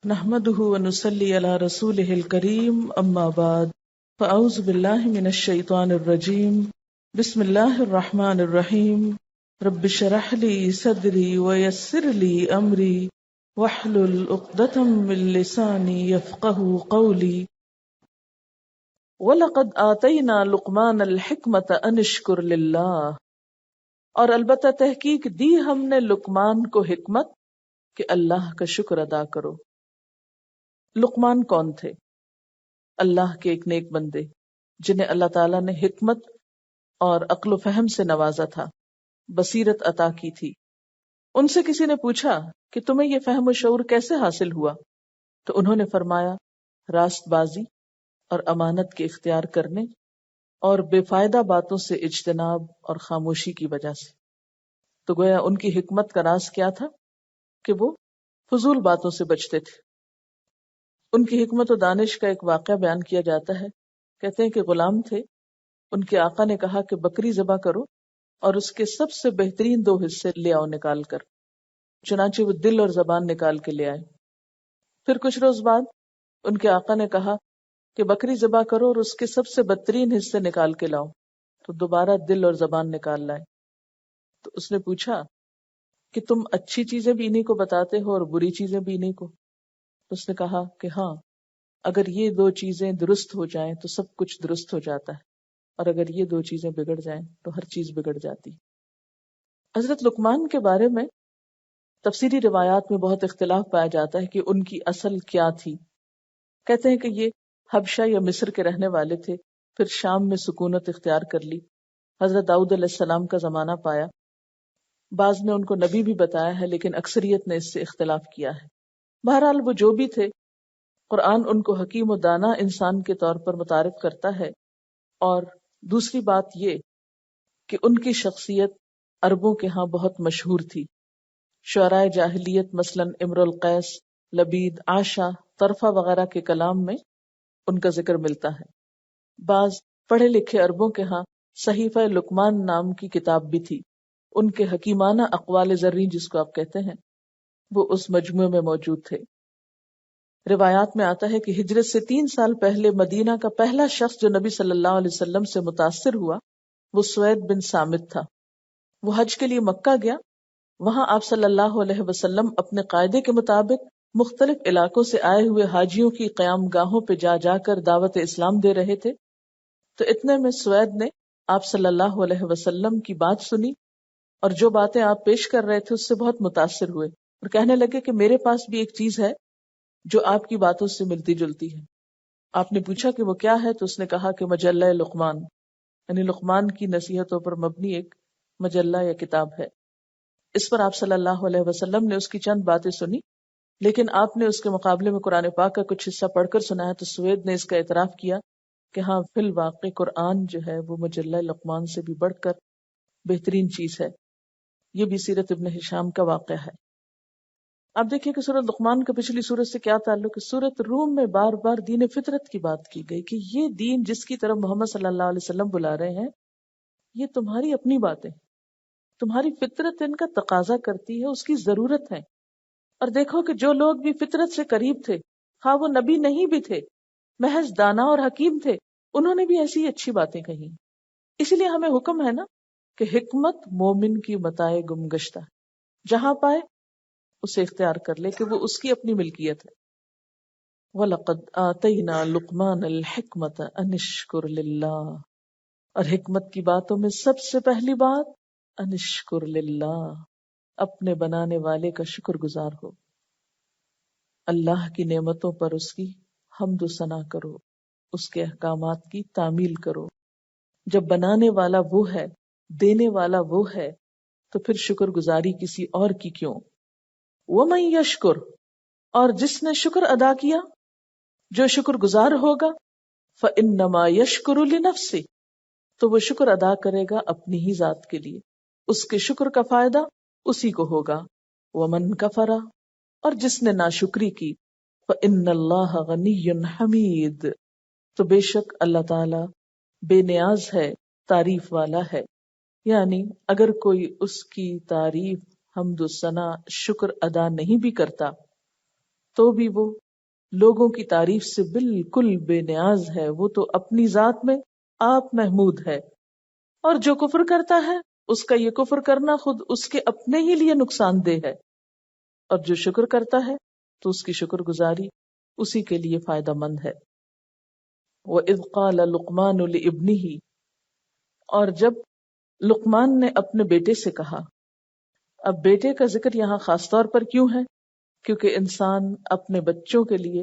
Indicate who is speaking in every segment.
Speaker 1: نحمده ونصلي على رسوله الكريم اما بعد فاعوذ بالله من الشيطان الرجيم بسم الله الرحمن الرحيم رب اشرح لي صدري ويسر لي امري واحلل عقدة من لساني يفقهوا قولي ولقد آتينا لقمان الحكمة ان اشكر لله، اور البتہ تحقیق دی ہم نے لقمان کو حکمت کہ اللہ کا شکر ادا کرو۔ لقمان کون تھے؟ اللہ کے ایک نیک بندے جنہیں اللہ تعالیٰ نے حکمت اور عقل و فہم سے نوازا تھا، بصیرت عطا کی تھی۔ ان سے کسی نے پوچھا کہ تمہیں یہ فہم و شعور کیسے حاصل ہوا؟ تو انہوں نے فرمایا راست بازی اور امانت کے اختیار کرنے اور بے فائدہ باتوں سے اجتناب اور خاموشی کی وجہ سے۔ تو گویا ان کی حکمت کا راز کیا تھا کہ وہ فضول باتوں سے بچتے تھے۔ ان کی حکمت و دانش کا ایک واقعہ بیان کیا جاتا ہے۔ کہتے ہیں کہ غلام تھے، ان کے آقا نے کہا کہ بکری ذبح کرو اور اس کے سب سے بہترین 2 حصے لے آؤ نکال کر۔ چنانچہ وہ دل اور زبان نکال کے لے آئے۔ پھر کچھ روز بعد ان کے آقا نے کہا کہ بکری ذبح کرو اور اس کے سب سے بدترین حصے نکال کے لاؤ، تو دوبارہ دل اور زبان نکال لائے۔ تو اس نے پوچھا کہ تم اچھی چیزیں بھی انہی کو بتاتے ہو اور بری چیزیں بھی انہی کو؟ تو اس نے کہا کہ ہاں، اگر یہ 2 چیزیں درست ہو جائیں تو سب کچھ درست ہو جاتا ہے، اور اگر یہ 2 چیزیں بگڑ جائیں تو ہر چیز بگڑ جاتی۔ حضرت لقمان کے بارے میں تفسیری روایات میں بہت اختلاف پایا جاتا ہے کہ ان کی اصل کیا تھی۔ کہتے ہیں کہ یہ حبشہ یا مصر کے رہنے والے تھے، پھر شام میں سکونت اختیار کر لی، حضرت داؤد علیہ السلام کا زمانہ پایا۔ بعض نے ان کو نبی بھی بتایا ہے، لیکن اکثریت نے اس سے اختلاف کیا ہے۔ بہرحال وہ جو بھی تھے، قرآن ان کو حکیم و دانا انسان کے طور پر متعارف کرتا ہے۔ اور دوسری بات یہ کہ ان کی شخصیت عربوں کے ہاں بہت مشہور تھی۔ شعراء جاہلیت مثلا امر القیس، لبید، عاشا، طرفہ وغیرہ کے کلام میں ان کا ذکر ملتا ہے۔ بعض پڑھے لکھے عربوں کے ہاں صحیفہ لقمان نام کی کتاب بھی تھی۔ ان کے حکیمانہ اقوال زریں جس کو آپ کہتے ہیں، وہ اس مجموعے میں موجود تھے۔ روایات میں آتا ہے کہ ہجرت سے 3 سال پہلے مدینہ کا پہلا شخص جو نبی صلی اللہ علیہ وسلم سے متاثر ہوا وہ سوید بن صامت تھا۔ وہ حج کے لیے مکہ گیا۔ وہاں آپ صلی اللہ علیہ وسلم اپنے قاعدے کے مطابق مختلف علاقوں سے آئے ہوئے حاجیوں کی قیام گاہوں پہ جا جا کر دعوت اسلام دے رہے تھے۔ تو اتنے میں سوید نے آپ صلی اللہ علیہ وسلم کی بات سنی، اور جو باتیں آپ پیش کر رہے تھے اس سے بہت متاثر ہوئے اور کہنے لگے کہ میرے پاس بھی ایک چیز ہے جو آپ کی باتوں سے ملتی جلتی ہے۔ آپ نے پوچھا کہ وہ کیا ہے؟ تو اس نے کہا کہ مجلہ لقمان، یعنی لقمان کی نصیحتوں پر مبنی ایک مجلہ یا کتاب ہے۔ اس پر آپ صلی اللہ علیہ وسلم نے اس کی چند باتیں سنی، لیکن آپ نے اس کے مقابلے میں قرآن پاک کا کچھ حصہ پڑھ کر سنایا تو سوید نے اس کا اعتراف کیا کہ ہاں فی الواقع قرآن جو ہے وہ مجلہ لقمان سے بھی بڑھ کر بہترین چیز ہے۔ یہ بھی سیرت ابن ہشام کا واقعہ ہے۔ آپ دیکھیے کہ سورۃ لقمان کا پچھلی سورت سے کیا تعلق ہے۔ سورۃ روم میں بار بار دین فطرت کی بات کی گئی کہ یہ دین جس کی طرف محمد صلی اللہ علیہ وسلم بلا رہے ہیں، یہ تمہاری اپنی باتیں، تمہاری فطرت ان کا تقاضا کرتی ہے، اس کی ضرورت ہے۔ اور دیکھو کہ جو لوگ بھی فطرت سے قریب تھے، ہاں وہ نبی نہیں بھی تھے، محض دانا اور حکیم تھے، انہوں نے بھی ایسی اچھی باتیں کہیں۔ اسی لیے ہمیں حکم ہے نا کہ حکمت مومن کی متاع گم گشتہ، جہاں پائے اسے اختیار کر لے کہ وہ اس کی اپنی ملکیت ہے۔ وَلَقَدْ آتَيْنَا لُقْمَانَ الْحِكْمَةَ أَنِ اشْكُرْ لِلَّهِ، اور حکمت کی باتوں میں سب سے پہلی بات أَنِ اشْكُرْ لِلَّهِ، اپنے بنانے والے کا شکر گزار ہو۔ اللہ کی نعمتوں پر اس کی حمد و ثنا کرو، اس کے احکامات کی تعمیل کرو۔ جب بنانے والا وہ ہے، دینے والا وہ ہے، تو پھر شکر گزاری کسی اور کی کیوں؟ وَمَن يَشْكُرْ، اور جس نے شکر ادا کیا، جو شکر گزار ہوگا، فَإِنَّمَا يَشْكُرُ لِنَفْسِهِ، تو وہ شکر ادا کرے گا اپنی ہی ذات کے لیے، اس کے شکر کا فائدہ اسی کو ہوگا۔ وَمَن كَفَرَ، اور جس نے ناشکری کی، فَإِنَّ اللَّهَ غَنِيٌّ حَمِيدٌ، تو بے شک اللہ تعالی بے نیاز ہے، تعریف والا ہے۔ یعنی اگر کوئی اس کی تعریف، حمد و ثنا، شکر ادا نہیں بھی کرتا تو بھی وہ لوگوں کی تعریف سے بالکل بے نیاز ہے، وہ تو اپنی ذات میں آپ محمود ہے، اور جو کفر کرتا ہے اس کا یہ کفر کرنا خود اس کے اپنے ہی لیے نقصان دہ ہے، اور جو شکر کرتا ہے تو اس کی شکر گزاری اسی کے لیے فائدہ مند ہے۔ وَإِذْ قَالَ لُقْمَانُ لِابْنِهِ، اور جب لقمان نے اپنے بیٹے سے کہا۔ اب بیٹے کا ذکر یہاں خاص طور پر کیوں ہے؟ کیونکہ انسان اپنے بچوں کے لیے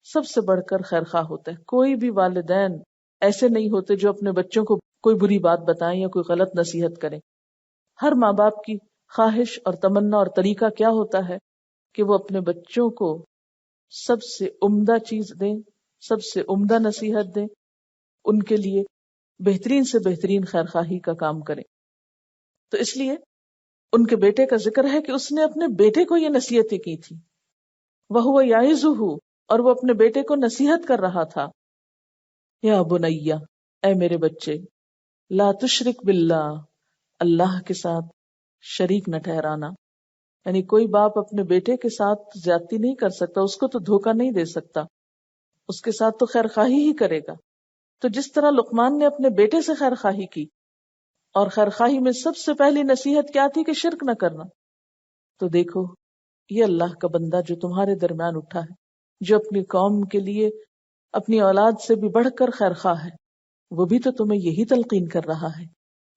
Speaker 1: سب سے بڑھ کر خیر خواہ ہوتا ہے۔ کوئی بھی والدین ایسے نہیں ہوتے جو اپنے بچوں کو کوئی بری بات بتائیں یا کوئی غلط نصیحت کریں۔ ہر ماں باپ کی خواہش اور تمنا اور طریقہ کیا ہوتا ہے کہ وہ اپنے بچوں کو سب سے عمدہ چیز دیں، سب سے عمدہ نصیحت دیں، ان کے لیے بہترین سے بہترین خیر خواہی کا کام کریں۔ تو اس لیے ان کے بیٹے کا ذکر ہے کہ اس نے اپنے بیٹے کو یہ نصیحتیں کی تھی۔ وَهُوَ يَعِظُهُ، اور وہ اپنے بیٹے کو نصیحت کر رہا تھا۔ یا بنیا، اے میرے بچے، لا تشرک باللہ، اللہ کے ساتھ شریک نہ ٹھہرانا۔ یعنی کوئی باپ اپنے بیٹے کے ساتھ زیادتی نہیں کر سکتا، اس کو تو دھوکہ نہیں دے سکتا، اس کے ساتھ تو خیر خواہی ہی کرے گا۔ تو جس طرح لقمان نے اپنے بیٹے سے خیر خواہی کی، اور خیر خواہی میں سب سے پہلی نصیحت کیا تھی کہ شرک نہ کرنا، تو دیکھو یہ اللہ کا بندہ جو تمہارے درمیان اٹھا ہے، جو اپنی قوم کے لیے اپنی اولاد سے بھی بڑھ کر خیر خواہ ہے، وہ بھی تو تمہیں یہی تلقین کر رہا ہے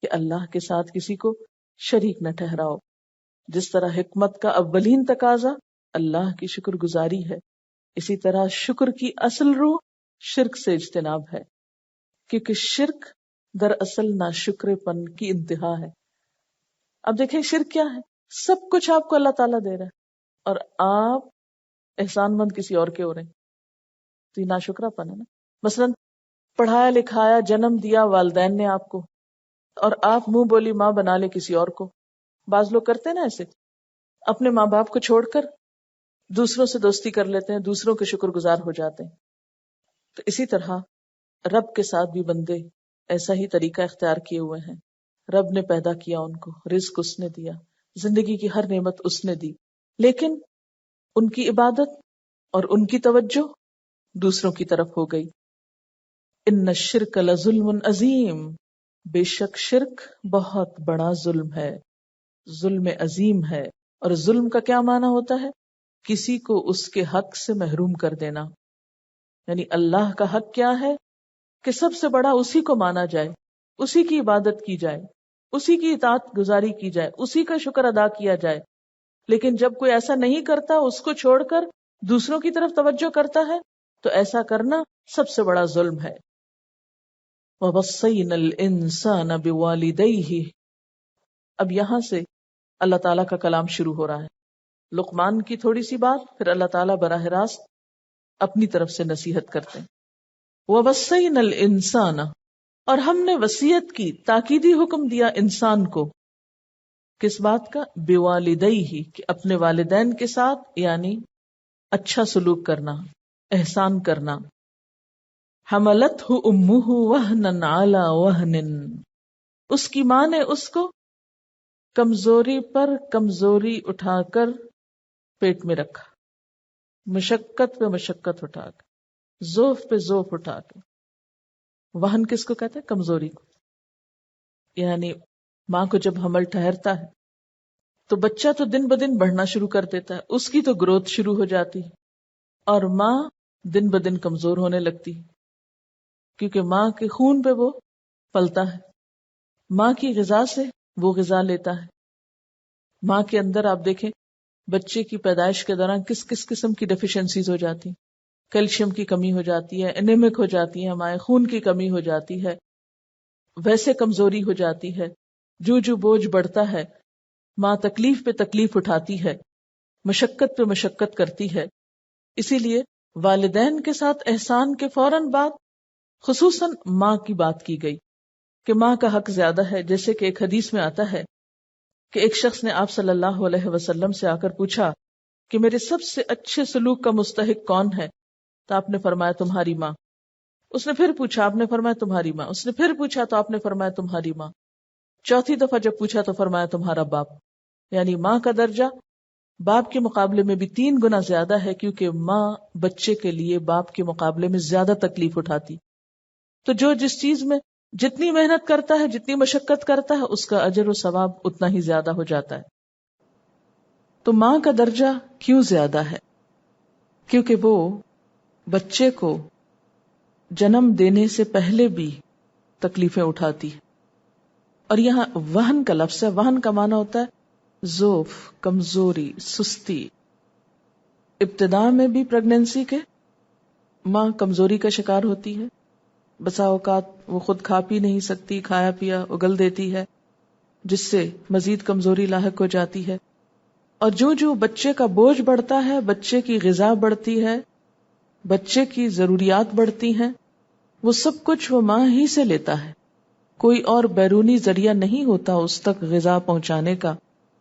Speaker 1: کہ اللہ کے ساتھ کسی کو شریک نہ ٹھہراؤ۔ جس طرح حکمت کا اولین تقاضا اللہ کی شکر گزاری ہے، اسی طرح شکر کی اصل روح شرک سے اجتناب ہے، کیونکہ شرک دراصل ناشکر پن کی انتہا ہے۔ اب دیکھیں شرک کیا ہے؟ سب کچھ آپ کو اللہ تعالیٰ دے رہا ہے اور آپ احسان مند کسی اور کے ہو رہے ہیں، تو یہ ناشکرا پن ہے نا۔ مثلا پڑھایا لکھایا جنم دیا والدین نے آپ کو، اور آپ منہ بولی ماں بنا لے کسی اور کو۔ بعض لوگ کرتے ہیں نا ایسے، اپنے ماں باپ کو چھوڑ کر دوسروں سے دوستی کر لیتے ہیں، دوسروں کے شکر گزار ہو جاتے ہیں۔ تو اسی طرح رب کے ساتھ بھی بندے ایسا ہی طریقہ اختیار کیے ہوئے ہیں۔ رب نے پیدا کیا ان کو، رزق اس نے دیا، زندگی کی ہر نعمت اس نے دی، لیکن ان کی عبادت اور ان کی توجہ دوسروں کی طرف ہو گئی۔ ان الشرک لظلم عظیم، بے شک شرک بہت بڑا ظلم ہے، ظلم عظیم ہے۔ اور ظلم کا کیا معنی ہوتا ہے؟ کسی کو اس کے حق سے محروم کر دینا۔ یعنی اللہ کا حق کیا ہے کہ سب سے بڑا اسی کو مانا جائے، اسی کی عبادت کی جائے، اسی کی اطاعت گزاری کی جائے، اسی کا شکر ادا کیا جائے۔ لیکن جب کوئی ایسا نہیں کرتا، اس کو چھوڑ کر دوسروں کی طرف توجہ کرتا ہے، تو ایسا کرنا سب سے بڑا ظلم ہے۔ وَوَصَّيْنَا الْإِنسَانَ بِوَالِدَيْهِ، اب یہاں سے اللہ تعالیٰ کا کلام شروع ہو رہا ہے۔ لقمان کی تھوڑی سی بات، پھر اللہ تعالیٰ براہ راست اپنی طرف سے نصیحت کرتے ہیں۔ وَوَصَّيْنَا الْإِنسَانَ، اور ہم نے وصیت کی، تاکیدی حکم دیا انسان کو، کس بات کا؟ بِوَالِدَيْهِ، کہ اپنے والدین کے ساتھ یعنی اچھا سلوک کرنا، احسان کرنا۔ حَمَلَتْهُ أُمُّهُ وَهْنًا عَلَى وَهْنٍ، اس کی ماں نے اس کو کمزوری پر کمزوری اٹھا کر پیٹ میں رکھا، مشقت پہ مشقت اٹھا کے، ذوف پہ ذوف اٹھا کے۔ وہن کس کو کہتے ہیں؟ کمزوری کو۔ یعنی ماں کو جب حمل ٹھہرتا ہے تو بچہ تو دن بدن بڑھنا شروع کر دیتا ہے، اس کی تو گروتھ شروع ہو جاتی ہے، اور ماں دن بدن کمزور ہونے لگتی ہے، کیونکہ ماں کے خون پہ وہ پلتا ہے، ماں کی غذا سے وہ غذا لیتا ہے۔ ماں کے اندر آپ دیکھیں بچے کی پیدائش کے دوران کس کس قسم کی ڈیفیشنسیز ہو جاتی ہیں، کیلشیم کی کمی ہو جاتی ہے، انیمک ہو جاتی ہے، مائع خون کی کمی ہو جاتی ہے، ویسے کمزوری ہو جاتی ہے۔ جو جو بوجھ بڑھتا ہے، ماں تکلیف پہ تکلیف اٹھاتی ہے، مشقت پہ مشقت کرتی ہے۔ اسی لیے والدین کے ساتھ احسان کے فوراً بعد خصوصاً ماں کی بات کی گئی کہ ماں کا حق زیادہ ہے۔ جیسے کہ ایک حدیث میں آتا ہے کہ ایک شخص نے آپ صلی اللہ علیہ وسلم سے آ کر پوچھا کہ میرے سب سے اچھے سلوک کا مستحق کون ہے؟ تو آپ نے فرمایا تمہاری ماں۔ اس نے پھر پوچھا، آپ نے فرمایا تمہاری ماں۔ اس نے پھر پوچھا تو آپ نے فرمایا تمہاری ماں۔ چوتھی دفعہ جب پوچھا تو فرمایا تمہارا باپ۔ یعنی ماں کا درجہ باپ کے مقابلے میں بھی 3 گنا زیادہ ہے، کیونکہ ماں بچے کے لیے باپ کے مقابلے میں زیادہ تکلیف اٹھاتی. تو جو جس چیز میں جتنی محنت کرتا ہے، جتنی مشقت کرتا ہے، اس کا اجر و ثواب اتنا ہی زیادہ ہو جاتا ہے. تو ماں کا درجہ کیوں زیادہ ہے؟ کیونکہ وہ بچے کو جنم دینے سے پہلے بھی تکلیفیں اٹھاتی ہے. اور یہاں وہن کا لفظ ہے. وہن کا معنی ہوتا ہے ضعف، کمزوری، سستی. ابتدا میں بھی پریگنینسی کے ماں کمزوری کا شکار ہوتی ہے. بسا اوقات وہ خود کھا پی نہیں سکتی، کھایا پیا اگل دیتی ہے، جس سے مزید کمزوری لاحق ہو جاتی ہے. اور جو جو بچے کا بوجھ بڑھتا ہے، بچے کی غذا بڑھتی ہے، بچے کی ضروریات بڑھتی ہیں، وہ سب کچھ وہ ماں ہی سے لیتا ہے. کوئی اور بیرونی ذریعہ نہیں ہوتا اس تک غذا پہنچانے کا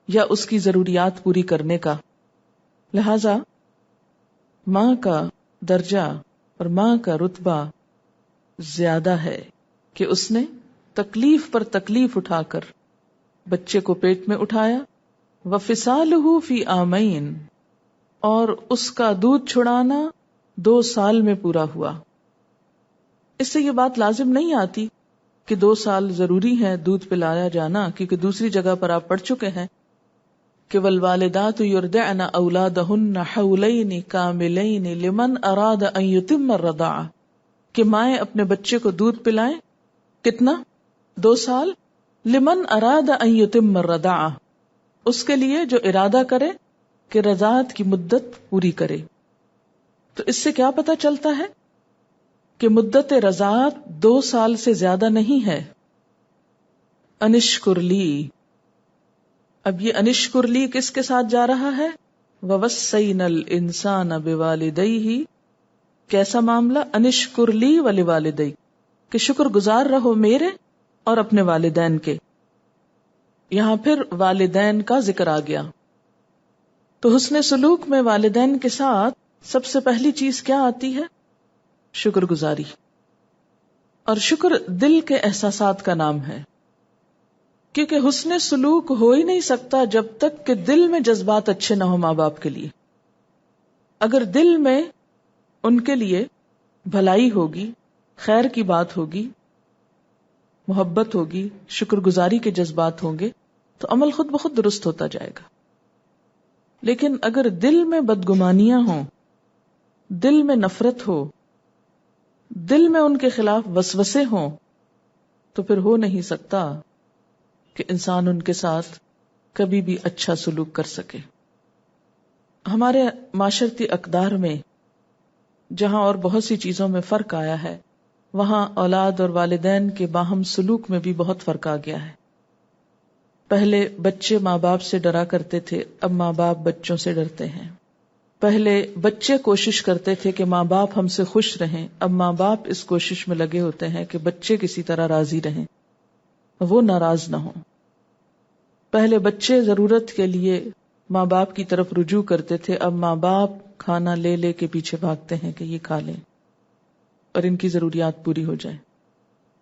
Speaker 1: یا اس کی ضروریات پوری کرنے کا. لہذا ماں کا درجہ اور ماں کا رتبہ زیادہ ہے کہ اس نے تکلیف پر تکلیف اٹھا کر بچے کو پیٹ میں اٹھایا. وَفِصَالُهُ فِي عَامَيْنِ، اور اس کا دودھ چھڑانا 2 سال میں پورا ہوا. اس سے یہ بات لازم نہیں آتی کہ 2 سال ضروری ہے دودھ پلایا جانا، کیونکہ دوسری جگہ پر آپ پڑھ چکے ہیں کہ وَالْوَالِدَاتُ يُرْضِعْنَ أَوْلَادَهُنَّ حَوْلَيْنِ كَامِلَيْنِ لِمَنْ أَرَادَ أَنْ يُتِمَّ الرَّضَاعَةَ، کہ مائیں اپنے بچے کو دودھ پلائیں. کتنا؟ 2 سال. لمن اراد ان یتم الرضاعہ، اس کے لیے جو ارادہ کرے کہ رضاعت کی مدت پوری کرے. تو اس سے کیا پتہ چلتا ہے کہ مدت رضاعت 2 سال سے زیادہ نہیں ہے. انشکر لی، اب یہ انشکر لی کس کے ساتھ جا رہا ہے؟ ووصینا الانسان بوالدیہ. کیسا معاملہ؟ انشکر لی ولوالدیک، کہ شکر گزار رہو میرے اور اپنے والدین کے. یہاں پھر والدین کا ذکر آ گیا. تو حسن سلوک میں والدین کے ساتھ سب سے پہلی چیز کیا آتی ہے؟ شکر گزاری. اور شکر دل کے احساسات کا نام ہے، کیونکہ حسن سلوک ہو ہی نہیں سکتا جب تک کہ دل میں جذبات اچھے نہ ہو ماں باپ کے لیے. اگر دل میں ان کے لیے بھلائی ہوگی، خیر کی بات ہوگی، محبت ہوگی، شکر گزاری کے جذبات ہوں گے، تو عمل خود بخود درست ہوتا جائے گا. لیکن اگر دل میں بدگمانیاں ہوں، دل میں نفرت ہو، دل میں ان کے خلاف وسوسے ہوں، تو پھر ہو نہیں سکتا کہ انسان ان کے ساتھ کبھی بھی اچھا سلوک کر سکے. ہمارے معاشرتی اقدار میں جہاں اور بہت سی چیزوں میں فرق آیا ہے، وہاں اولاد اور والدین کے باہم سلوک میں بھی بہت فرق آ گیا ہے. پہلے بچے ماں باپ سے ڈرا کرتے تھے، اب ماں باپ بچوں سے ڈرتے ہیں. پہلے بچے کوشش کرتے تھے کہ ماں باپ ہم سے خوش رہیں، اب ماں باپ اس کوشش میں لگے ہوتے ہیں کہ بچے کسی طرح راضی رہیں، وہ ناراض نہ ہوں. پہلے بچے ضرورت کے لیے ماں باپ کی طرف رجوع کرتے تھے، اب ماں باپ کھانا لے لے کے پیچھے بھاگتے ہیں کہ یہ کھا لیں اور ان کی ضروریات پوری ہو جائیں.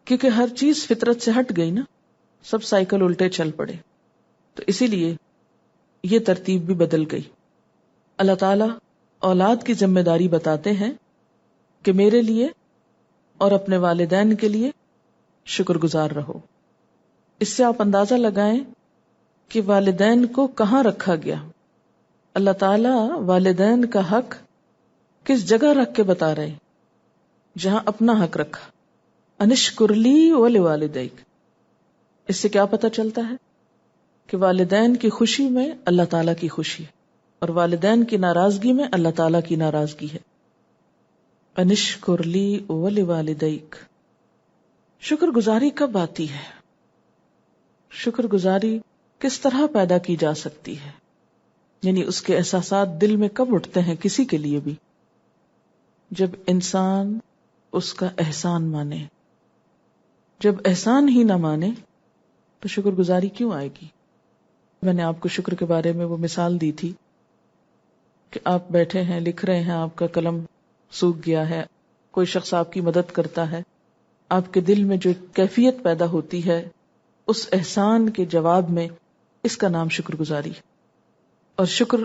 Speaker 1: کیونکہ ہر چیز فطرت سے ہٹ گئی نا، سب سائیکل الٹے چل پڑے. تو اسی لیے یہ ترتیب بھی بدل گئی. اللہ تعالیٰ اولاد کی ذمہ داری بتاتے ہیں کہ میرے لیے اور اپنے والدین کے لیے شکر گزار رہو. اس سے آپ اندازہ لگائیں کہ والدین کو کہاں رکھا گیا. اللہ تعالیٰ والدین کا حق کس جگہ رکھ کے بتا رہے، جہاں اپنا حق رکھا. انشکر لی ولوالدیک. اس سے کیا پتہ چلتا ہے کہ والدین کی خوشی میں اللہ تعالیٰ کی خوشی ہے اور والدین کی ناراضگی میں اللہ تعالیٰ کی ناراضگی ہے. انشکر لی ولوالدیک. شکر گزاری کب آتی ہے؟ شکر گزاری کس طرح پیدا کی جا سکتی ہے؟ یعنی اس کے احساسات دل میں کب اٹھتے ہیں کسی کے لیے بھی؟ جب انسان اس کا احسان مانے. جب احسان ہی نہ مانے تو شکر گزاری کیوں آئے گی؟ میں نے آپ کو شکر کے بارے میں وہ مثال دی تھی کہ آپ بیٹھے ہیں، لکھ رہے ہیں، آپ کا قلم سوکھ گیا ہے، کوئی شخص آپ کی مدد کرتا ہے، آپ کے دل میں جو کیفیت پیدا ہوتی ہے اس احسان کے جواب میں، اس کا نام شکر گزاری ہے. اور شکر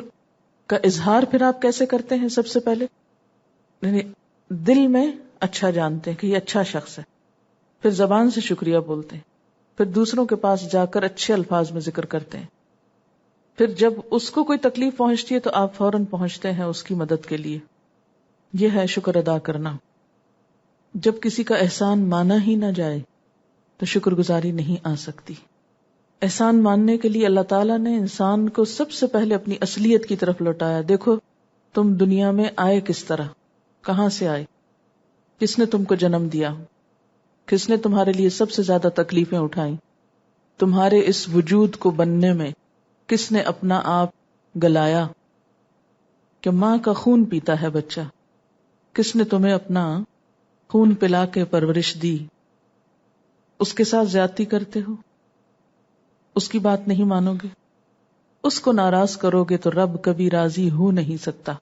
Speaker 1: کا اظہار پھر آپ کیسے کرتے ہیں؟ سب سے پہلے یعنی دل میں اچھا جانتے ہیں کہ یہ اچھا شخص ہے، پھر زبان سے شکریہ بولتے ہیں، پھر دوسروں کے پاس جا کر اچھے الفاظ میں ذکر کرتے ہیں، پھر جب اس کو کوئی تکلیف پہنچتی ہے تو آپ فوراً پہنچتے ہیں اس کی مدد کے لیے. یہ ہے شکر ادا کرنا. جب کسی کا احسان مانا ہی نہ جائے تو شکر گزاری نہیں آ سکتی. احسان ماننے کے لیے اللہ تعالیٰ نے انسان کو سب سے پہلے اپنی اصلیت کی طرف لوٹایا. دیکھو تم دنیا میں آئے کس طرح، کہاں سے آئے، کس نے تم کو جنم دیا، کس نے تمہارے لیے سب سے زیادہ تکلیفیں اٹھائیں، تمہارے اس وجود کو بننے میں کس نے اپنا آپ گلایا، کہ ماں کا خون پیتا ہے بچہ، کس نے تمہیں اپنا خون پلا کے پرورش دی. اس کے ساتھ زیادتی کرتے ہو، اس کی بات نہیں مانو گے، اس کو ناراض کرو گے تو رب کبھی راضی ہو نہیں سکتا.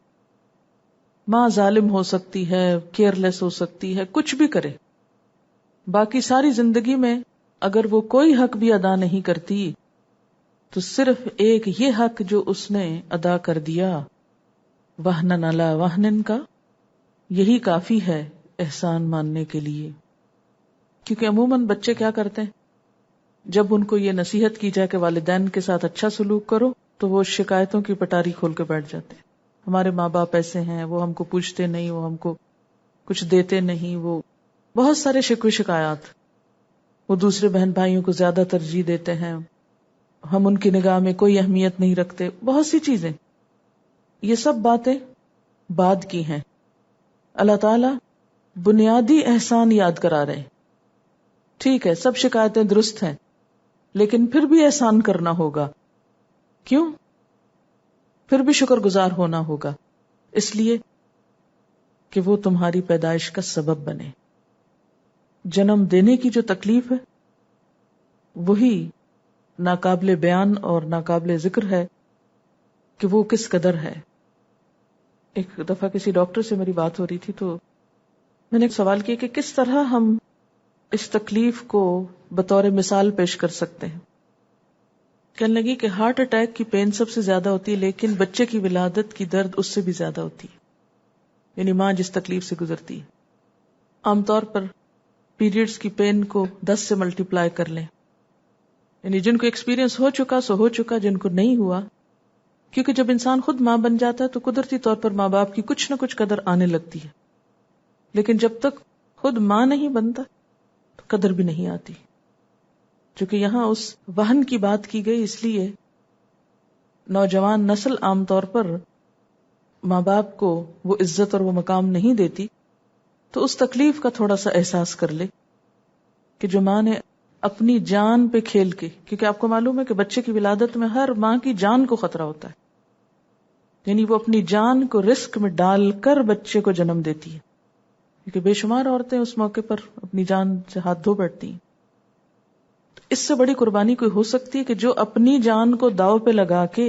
Speaker 1: ماں ظالم ہو سکتی ہے، کیئر لیس ہو سکتی ہے، کچھ بھی کرے، باقی ساری زندگی میں اگر وہ کوئی حق بھی ادا نہیں کرتی تو صرف ایک یہ حق جو اس نے ادا کر دیا، وہنن علی وہنن کا، یہی کافی ہے احسان ماننے کے لیے. کیونکہ عموماً بچے کیا کرتے ہیں، جب ان کو یہ نصیحت کی جائے کہ والدین کے ساتھ اچھا سلوک کرو تو وہ شکایتوں کی پٹاری کھول کے بیٹھ جاتے ہیں. ہمارے ماں باپ ایسے ہیں، وہ ہم کو پوچھتے نہیں، وہ ہم کو کچھ دیتے نہیں، وہ بہت سارے شکوے شکایات، وہ دوسرے بہن بھائیوں کو زیادہ ترجیح دیتے ہیں، ہم ان کی نگاہ میں کوئی اہمیت نہیں رکھتے، بہت سی چیزیں. یہ سب باتیں بعد کی ہیں. اللہ تعالیٰ بنیادی احسان یاد کرا رہے ہیں. ٹھیک ہے سب شکایتیں درست ہیں، لیکن پھر بھی احسان کرنا ہوگا. کیوں؟ پھر بھی شکر گزار ہونا ہوگا، اس لیے کہ وہ تمہاری پیدائش کا سبب بنے. جنم دینے کی جو تکلیف ہے وہی ناقابل بیان اور ناقابل ذکر ہے کہ وہ کس قدر ہے. ایک دفعہ کسی ڈاکٹر سے میری بات ہو رہی تھی تو میں نے ایک سوال کیا کہ کس طرح ہم اس تکلیف کو بطور مثال پیش کر سکتے ہیں. کہنے لگی کہ ہارٹ اٹیک کی پین سب سے زیادہ ہوتی ہے، لیکن بچے کی ولادت کی درد اس سے بھی زیادہ ہوتی ہے. یعنی ماں جس تکلیف سے گزرتی ہے، عام طور پر پیریڈز کی پین کو 10 سے ملٹیپلائی کر لیں. یعنی جن کو ایکسپیرینس ہو چکا سو ہو چکا، جن کو نہیں ہوا، کیونکہ جب انسان خود ماں بن جاتا ہے تو قدرتی طور پر ماں باپ کی کچھ نہ کچھ قدر آنے لگتی ہے، لیکن جب تک خود ماں نہیں بنتا تو قدر بھی نہیں آتی. چونکہ یہاں اس وہن کی بات کی گئی، اس لیے نوجوان نسل عام طور پر ماں باپ کو وہ عزت اور وہ مقام نہیں دیتی، تو اس تکلیف کا تھوڑا سا احساس کر لے کہ جو ماں نے اپنی جان پہ کھیل کے، کیونکہ آپ کو معلوم ہے کہ بچے کی ولادت میں ہر ماں کی جان کو خطرہ ہوتا ہے، یعنی وہ اپنی جان کو رسک میں ڈال کر بچے کو جنم دیتی ہے، کیونکہ بے شمار عورتیں اس موقع پر اپنی جان سے ہاتھ دھو بیٹھتی ہیں. اس سے بڑی قربانی کوئی ہو سکتی ہے کہ جو اپنی جان کو داؤ پہ لگا کے،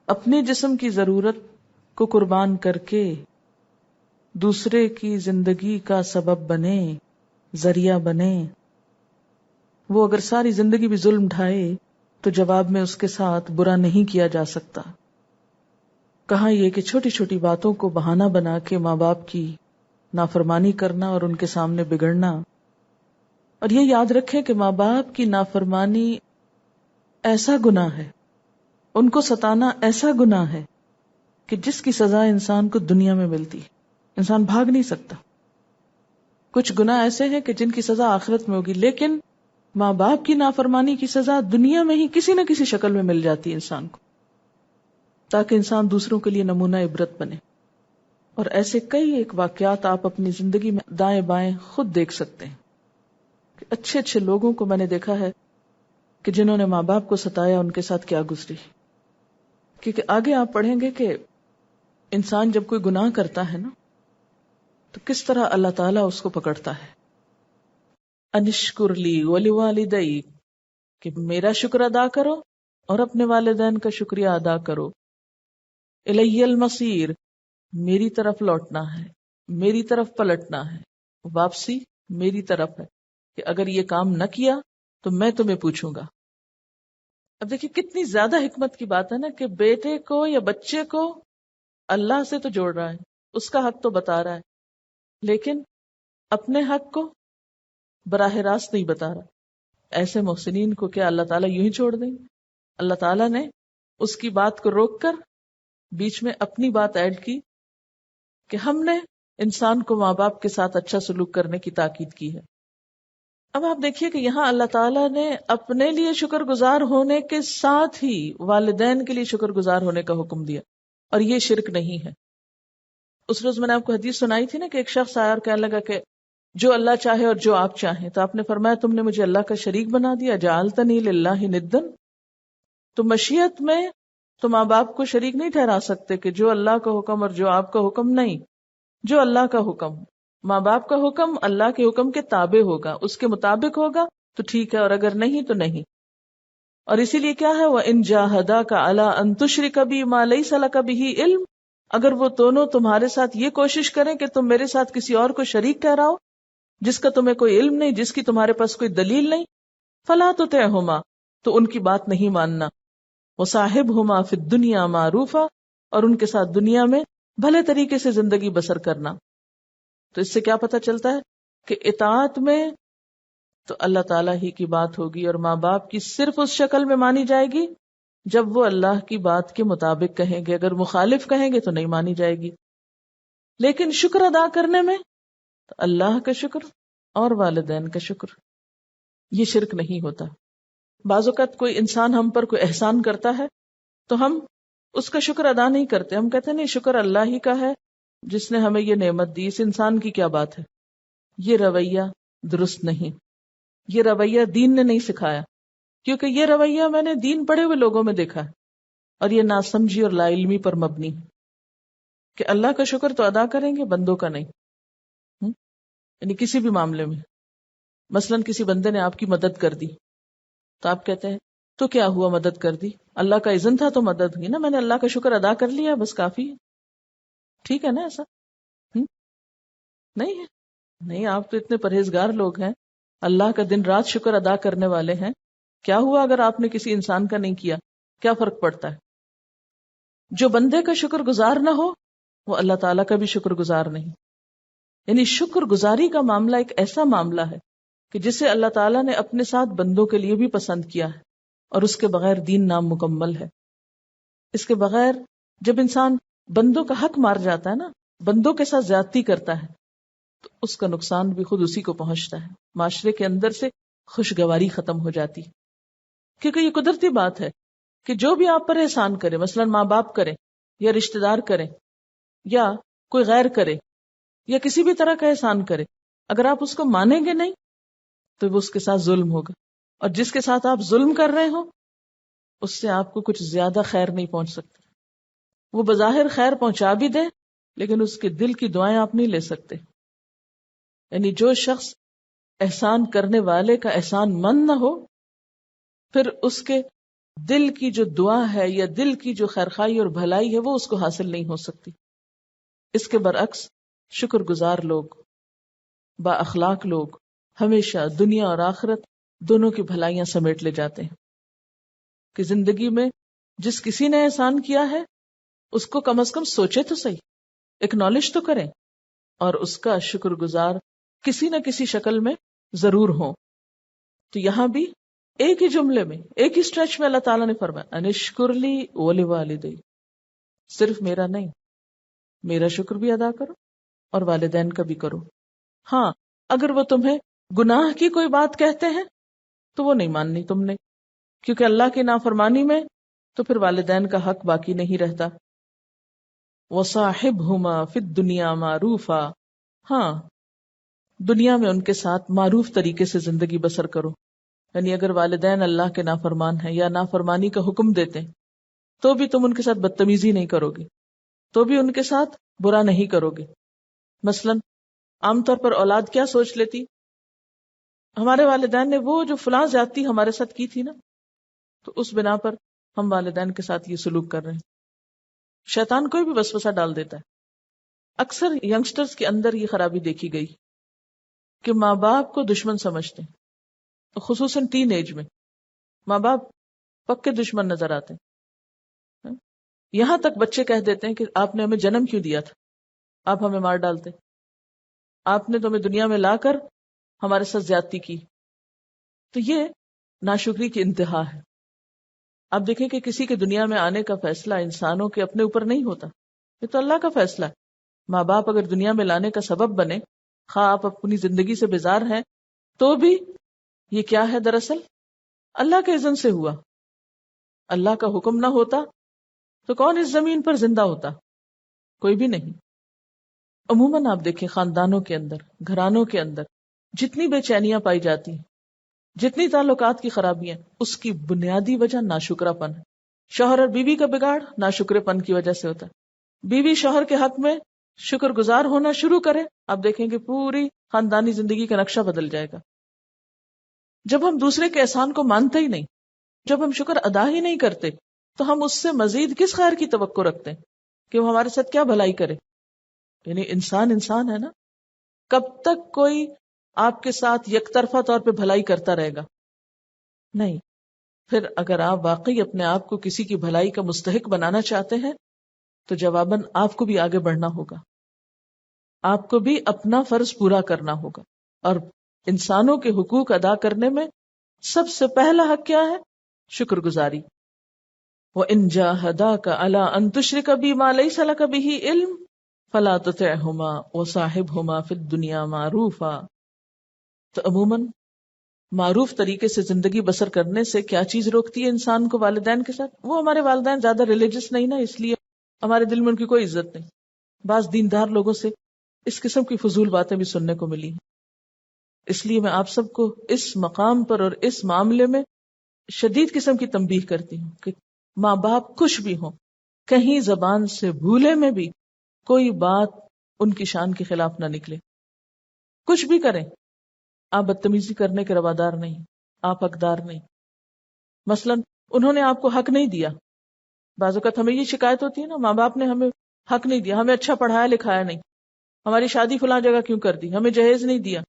Speaker 1: اپنے جسم کی ضرورت کو قربان کر کے دوسرے کی زندگی کا سبب بنے، ذریعہ بنے. وہ اگر ساری زندگی بھی ظلم ڈھائے تو جواب میں اس کے ساتھ برا نہیں کیا جا سکتا. کہاں یہ کہ چھوٹی چھوٹی باتوں کو بہانہ بنا کے ماں باپ کی نافرمانی کرنا اور ان کے سامنے بگڑنا. اور یہ یاد رکھیں کہ ماں باپ کی نافرمانی ایسا گناہ ہے، ان کو ستانا ایسا گناہ ہے کہ جس کی سزا انسان کو دنیا میں ملتی ہے، انسان بھاگ نہیں سکتا. کچھ گناہ ایسے ہیں کہ جن کی سزا آخرت میں ہوگی، لیکن ماں باپ کی نافرمانی کی سزا دنیا میں ہی کسی نہ کسی شکل میں مل جاتی ہے انسان کو، تاکہ انسان دوسروں کے لیے نمونہ عبرت بنے. اور ایسے کئی ایک واقعات آپ اپنی زندگی میں دائیں بائیں خود دیکھ سکتے ہیں کہ اچھے اچھے لوگوں کو میں نے دیکھا ہے کہ جنہوں نے ماں باپ کو ستایا ان کے ساتھ کیا گزری. کیونکہ آگے آپ پڑھیں گے کہ انسان جب کوئی گناہ کرتا ہے نا تو کس طرح اللہ تعالیٰ اس کو پکڑتا ہے. انشکر لی ولوالدیک، کہ میرا شکر ادا کرو اور اپنے والدین کا شکریہ ادا کرو. الی المصیر، میری طرف لوٹنا ہے، میری طرف پلٹنا ہے، واپسی میری طرف ہے کہ اگر یہ کام نہ کیا تو میں تمہیں پوچھوں گا. اب دیکھیے کتنی زیادہ حکمت کی بات ہے نا کہ بیٹے کو یا بچے کو اللہ سے تو جوڑ رہا ہے، اس کا حق تو بتا رہا ہے، لیکن اپنے حق کو براہ راست نہیں بتا رہا۔ ایسے محسنین کو کیا اللہ تعالیٰ یوں ہی چھوڑ دیں گے؟ اللہ تعالیٰ نے اس کی بات کو روک کر بیچ میں اپنی بات ایڈ کی کہ ہم نے انسان کو ماں باپ کے ساتھ اچھا سلوک کرنے کی تاکید کی ہے۔ اب آپ دیکھیے کہ یہاں اللہ تعالیٰ نے اپنے لیے شکر گزار ہونے کے ساتھ ہی والدین کے لیے شکر گزار ہونے کا حکم دیا، اور یہ شرک نہیں ہے۔ اس روز میں نے آپ کو حدیث سنائی تھی نا کہ ایک شخص آیا اور کہنے لگا کہ جو اللہ چاہے اور جو آپ چاہیں، تو آپ نے فرمایا تم نے مجھے اللہ کا شریک بنا دیا، جعلتنی للہ ندن۔ تو مشیت میں تو ماں باپ کو شریک نہیں ٹھہرا سکتے کہ جو اللہ کا حکم اور جو آپ کا حکم نہیں، جو اللہ کا حکم، ماں باپ کا حکم اللہ کے حکم کے تابع ہوگا، اس کے مطابق ہوگا تو ٹھیک ہے، اور اگر نہیں تو نہیں۔ اور اسی لیے کیا ہے وَإِن جَاهَدَاكَ عَلَىٰ أَن تُشْرِكَ بِي مَا لَيْسَ لَكَ بِهِ عِلْمٌ، اگر وہ دونوں تمہارے ساتھ یہ کوشش کریں کہ تم میرے ساتھ کسی اور کو شریک ٹھہراؤ جس کا تمہیں کوئی علم نہیں، جس کی تمہارے پاس کوئی دلیل نہیں، فَلَا تُطِعْهُمَا، تو ان کی بات نہیں ماننا، وَصَاحِبْهُمَا فِي الدُّنْيَا مَعْرُوفًا، اور ان کے ساتھ دنیا میں بھلے طریقے سے زندگی بسر کرنا۔ تو اس سے کیا پتہ چلتا ہے کہ اطاعت میں تو اللہ تعالیٰ ہی کی بات ہوگی، اور ماں باپ کی صرف اس شکل میں مانی جائے گی جب وہ اللہ کی بات کے مطابق کہیں گے، اگر مخالف کہیں گے تو نہیں مانی جائے گی۔ لیکن شکر ادا کرنے میں تو اللہ کا شکر اور والدین کا شکر، یہ شرک نہیں ہوتا۔ بعض اوقات کوئی انسان ہم پر کوئی احسان کرتا ہے تو ہم اس کا شکر ادا نہیں کرتے، ہم کہتے ہیں نہیں شکر اللہ ہی کا ہے جس نے ہمیں یہ نعمت دی، اس انسان کی کیا بات ہے۔ یہ رویہ درست نہیں، یہ رویہ دین نے نہیں سکھایا، کیونکہ یہ رویہ میں نے دین پڑھے ہوئے لوگوں میں دیکھا ہے، اور یہ ناسمجھی اور لا علمی پر مبنی ہے کہ اللہ کا شکر تو ادا کریں گے، بندوں کا نہیں۔ یعنی کسی بھی معاملے میں مثلا کسی بندے نے آپ کی مدد کر دی تو آپ کہتے ہیں تو کیا ہوا، مدد کر دی، اللہ کا اذن تھا تو مدد ہوئی نا، میں نے اللہ کا شکر ادا کر لیا، بس کافی ہے۔ ٹھیک ہے نا ایسا؟ نہیں ہے، نہیں، آپ تو اتنے پرہیزگار لوگ ہیں، اللہ کا دن رات شکر ادا کرنے والے ہیں، کیا ہوا اگر آپ نے کسی انسان کا نہیں کیا، کیا فرق پڑتا ہے؟ جو بندے کا شکر گزار نہ ہو وہ اللہ تعالیٰ کا بھی شکر گزار نہیں۔ یعنی شکر گزاری کا معاملہ ایک ایسا معاملہ ہے کہ جسے اللہ تعالیٰ نے اپنے ساتھ بندوں کے لیے بھی پسند کیا ہے، اور اس کے بغیر دین نامکمل ہے۔ اس کے بغیر جب انسان بندوں کا حق مار جاتا ہے نا، بندوں کے ساتھ زیادتی کرتا ہے، تو اس کا نقصان بھی خود اسی کو پہنچتا ہے، معاشرے کے اندر سے خوشگواری ختم ہو جاتی، کیونکہ یہ قدرتی بات ہے کہ جو بھی آپ پر احسان کرے، مثلا ماں باپ کریں یا رشتہ دار کریں یا کوئی غیر کرے یا کسی بھی طرح کا احسان کرے، اگر آپ اس کو مانیں گے نہیں تو وہ اس کے ساتھ ظلم ہوگا، اور جس کے ساتھ آپ ظلم کر رہے ہو اس سے آپ کو کچھ زیادہ خیر نہیں پہنچ سکتا۔ وہ بظاہر خیر پہنچا بھی دے لیکن اس کے دل کی دعائیں آپ نہیں لے سکتے۔ یعنی جو شخص احسان کرنے والے کا احسان مند نہ ہو، پھر اس کے دل کی جو دعا ہے یا دل کی جو خیرخواہی اور بھلائی ہے وہ اس کو حاصل نہیں ہو سکتی۔ اس کے برعکس شکر گزار لوگ، با اخلاق لوگ ہمیشہ دنیا اور آخرت دونوں کی بھلائیاں سمیٹ لے جاتے ہیں، کہ زندگی میں جس کسی نے احسان کیا ہے اس کو کم از کم سوچے تو صحیح، اکنالج تو کریں، اور اس کا شکر گزار کسی نہ کسی شکل میں ضرور ہوں۔ تو یہاں بھی ایک ہی جملے میں، ایک ہی اسٹریچ میں اللہ تعالیٰ نے فرمایا انشکر لی ولوالدی، صرف میرا نہیں، میرا شکر بھی ادا کرو اور والدین کا بھی کرو۔ ہاں، اگر وہ تمہیں گناہ کی کوئی بات کہتے ہیں تو وہ نہیں ماننی تم نے، کیونکہ اللہ کی نافرمانی میں تو پھر والدین کا حق باقی نہیں رہتا۔ وَصَاحِبْهُمَا فِي الدُّنْيَا مَعْرُوفًا، ہاں دنیا میں ان کے ساتھ معروف طریقے سے زندگی بسر کرو۔ یعنی اگر والدین اللہ کے نافرمان ہیں یا نافرمانی کا حکم دیتے ہیں تو بھی تم ان کے ساتھ بدتمیزی نہیں کرو گے، تو بھی ان کے ساتھ برا نہیں کرو گے۔ مثلا عام طور پر اولاد کیا سوچ لیتی، ہمارے والدین نے وہ جو فلاں زیادتی ہمارے ساتھ کی تھی نا، تو اس بنا پر ہم والدین کے ساتھ یہ سلوک کر رہے ہیں۔ شیطان کوئی بھی وسوسہ ڈال دیتا ہے۔ اکثر ینگسٹرز کے اندر یہ خرابی دیکھی گئی کہ ماں باپ کو دشمن سمجھتے ہیں، خصوصاً ٹین ایج میں ماں باپ پکے دشمن نظر آتے ہیں. یہاں تک بچے کہہ دیتے ہیں کہ آپ نے ہمیں جنم کیوں دیا تھا، آپ ہمیں مار ڈالتے، آپ نے تو ہمیں دنیا میں لا کر ہمارے ساتھ زیادتی کی. تو یہ ناشکری کی انتہا ہے. آپ دیکھیں کہ کسی کے دنیا میں آنے کا فیصلہ انسانوں کے اپنے اوپر نہیں ہوتا، یہ تو اللہ کا فیصلہ ہے. ماں باپ اگر دنیا میں لانے کا سبب بنے، خواہ آپ اپنی زندگی سے بیزار ہیں تو بھی یہ کیا ہے، دراصل اللہ کے اذن سے ہوا. اللہ کا حکم نہ ہوتا تو کون اس زمین پر زندہ ہوتا؟ کوئی بھی نہیں. عموماً آپ دیکھیں خاندانوں کے اندر، گھرانوں کے اندر جتنی بے چینیاں پائی جاتی ہیں، جتنی تعلقات کی خرابیاں، اس کی بنیادی وجہ ناشکرا پن ہے. شوہر اور بیوی کا بگاڑ ناشکرے پن کی وجہ سے ہوتا ہے. بیوی شوہر کے حق میں شکر گزار ہونا شروع کرے، آپ دیکھیں کہ پوری خاندانی زندگی کا نقشہ بدل جائے گا. جب ہم دوسرے کے احسان کو مانتے ہی نہیں، جب ہم شکر ادا ہی نہیں کرتے، تو ہم اس سے مزید کس خیر کی توقع رکھتے ہیں کہ وہ ہمارے ساتھ کیا بھلائی کرے. یعنی انسان انسان ہے نا، کب تک کوئی آپ کے ساتھ یک طرفہ طور پہ بھلائی کرتا رہے گا؟ نہیں. پھر اگر آپ واقعی اپنے آپ کو کسی کی بھلائی کا مستحق بنانا چاہتے ہیں تو جواباً آپ کو بھی آگے بڑھنا ہوگا، آپ کو بھی اپنا فرض پورا کرنا ہوگا. اور انسانوں کے حقوق ادا کرنے میں سب سے پہلا حق کیا ہے؟ شکر گزاری. وَإِن جَاهَدَاكَ عَلَىٰ أَن تُشْرِكَ بِي مَا لَيْسَ لَكَ بِهِ عِلْمٌ فَلَا تُطِعْهُمَا وَصَاحِبْهُمَا فِي الدُّنْيَا مَعْرُوفًا. تو عموماً معروف طریقے سے زندگی بسر کرنے سے کیا چیز روکتی ہے انسان کو والدین کے ساتھ؟ وہ ہمارے والدین زیادہ ریلیجس نہیں نا، اس لیے ہمارے دل میں ان کی کوئی عزت نہیں. بعض دیندار لوگوں سے اس قسم کی فضول باتیں بھی سننے کو ملی ہیں. اس لیے میں آپ سب کو اس مقام پر اور اس معاملے میں شدید قسم کی تنبیہ کرتی ہوں کہ ماں باپ خوش بھی ہوں، کہیں زبان سے بھولے میں بھی کوئی بات ان کی شان کے خلاف نہ نکلے. کچھ بھی کریں، آپ بدتمیزی کرنے کے روادار نہیں، آپ حقدار نہیں. مثلا انہوں نے آپ کو حق نہیں دیا. بعض اوقات ہمیں یہ شکایت ہوتی ہے نا، ماں باپ نے ہمیں حق نہیں دیا، ہمیں اچھا پڑھایا لکھایا نہیں، ہماری شادی فلاں جگہ کیوں کر دی، ہمیں جہیز نہیں دیا،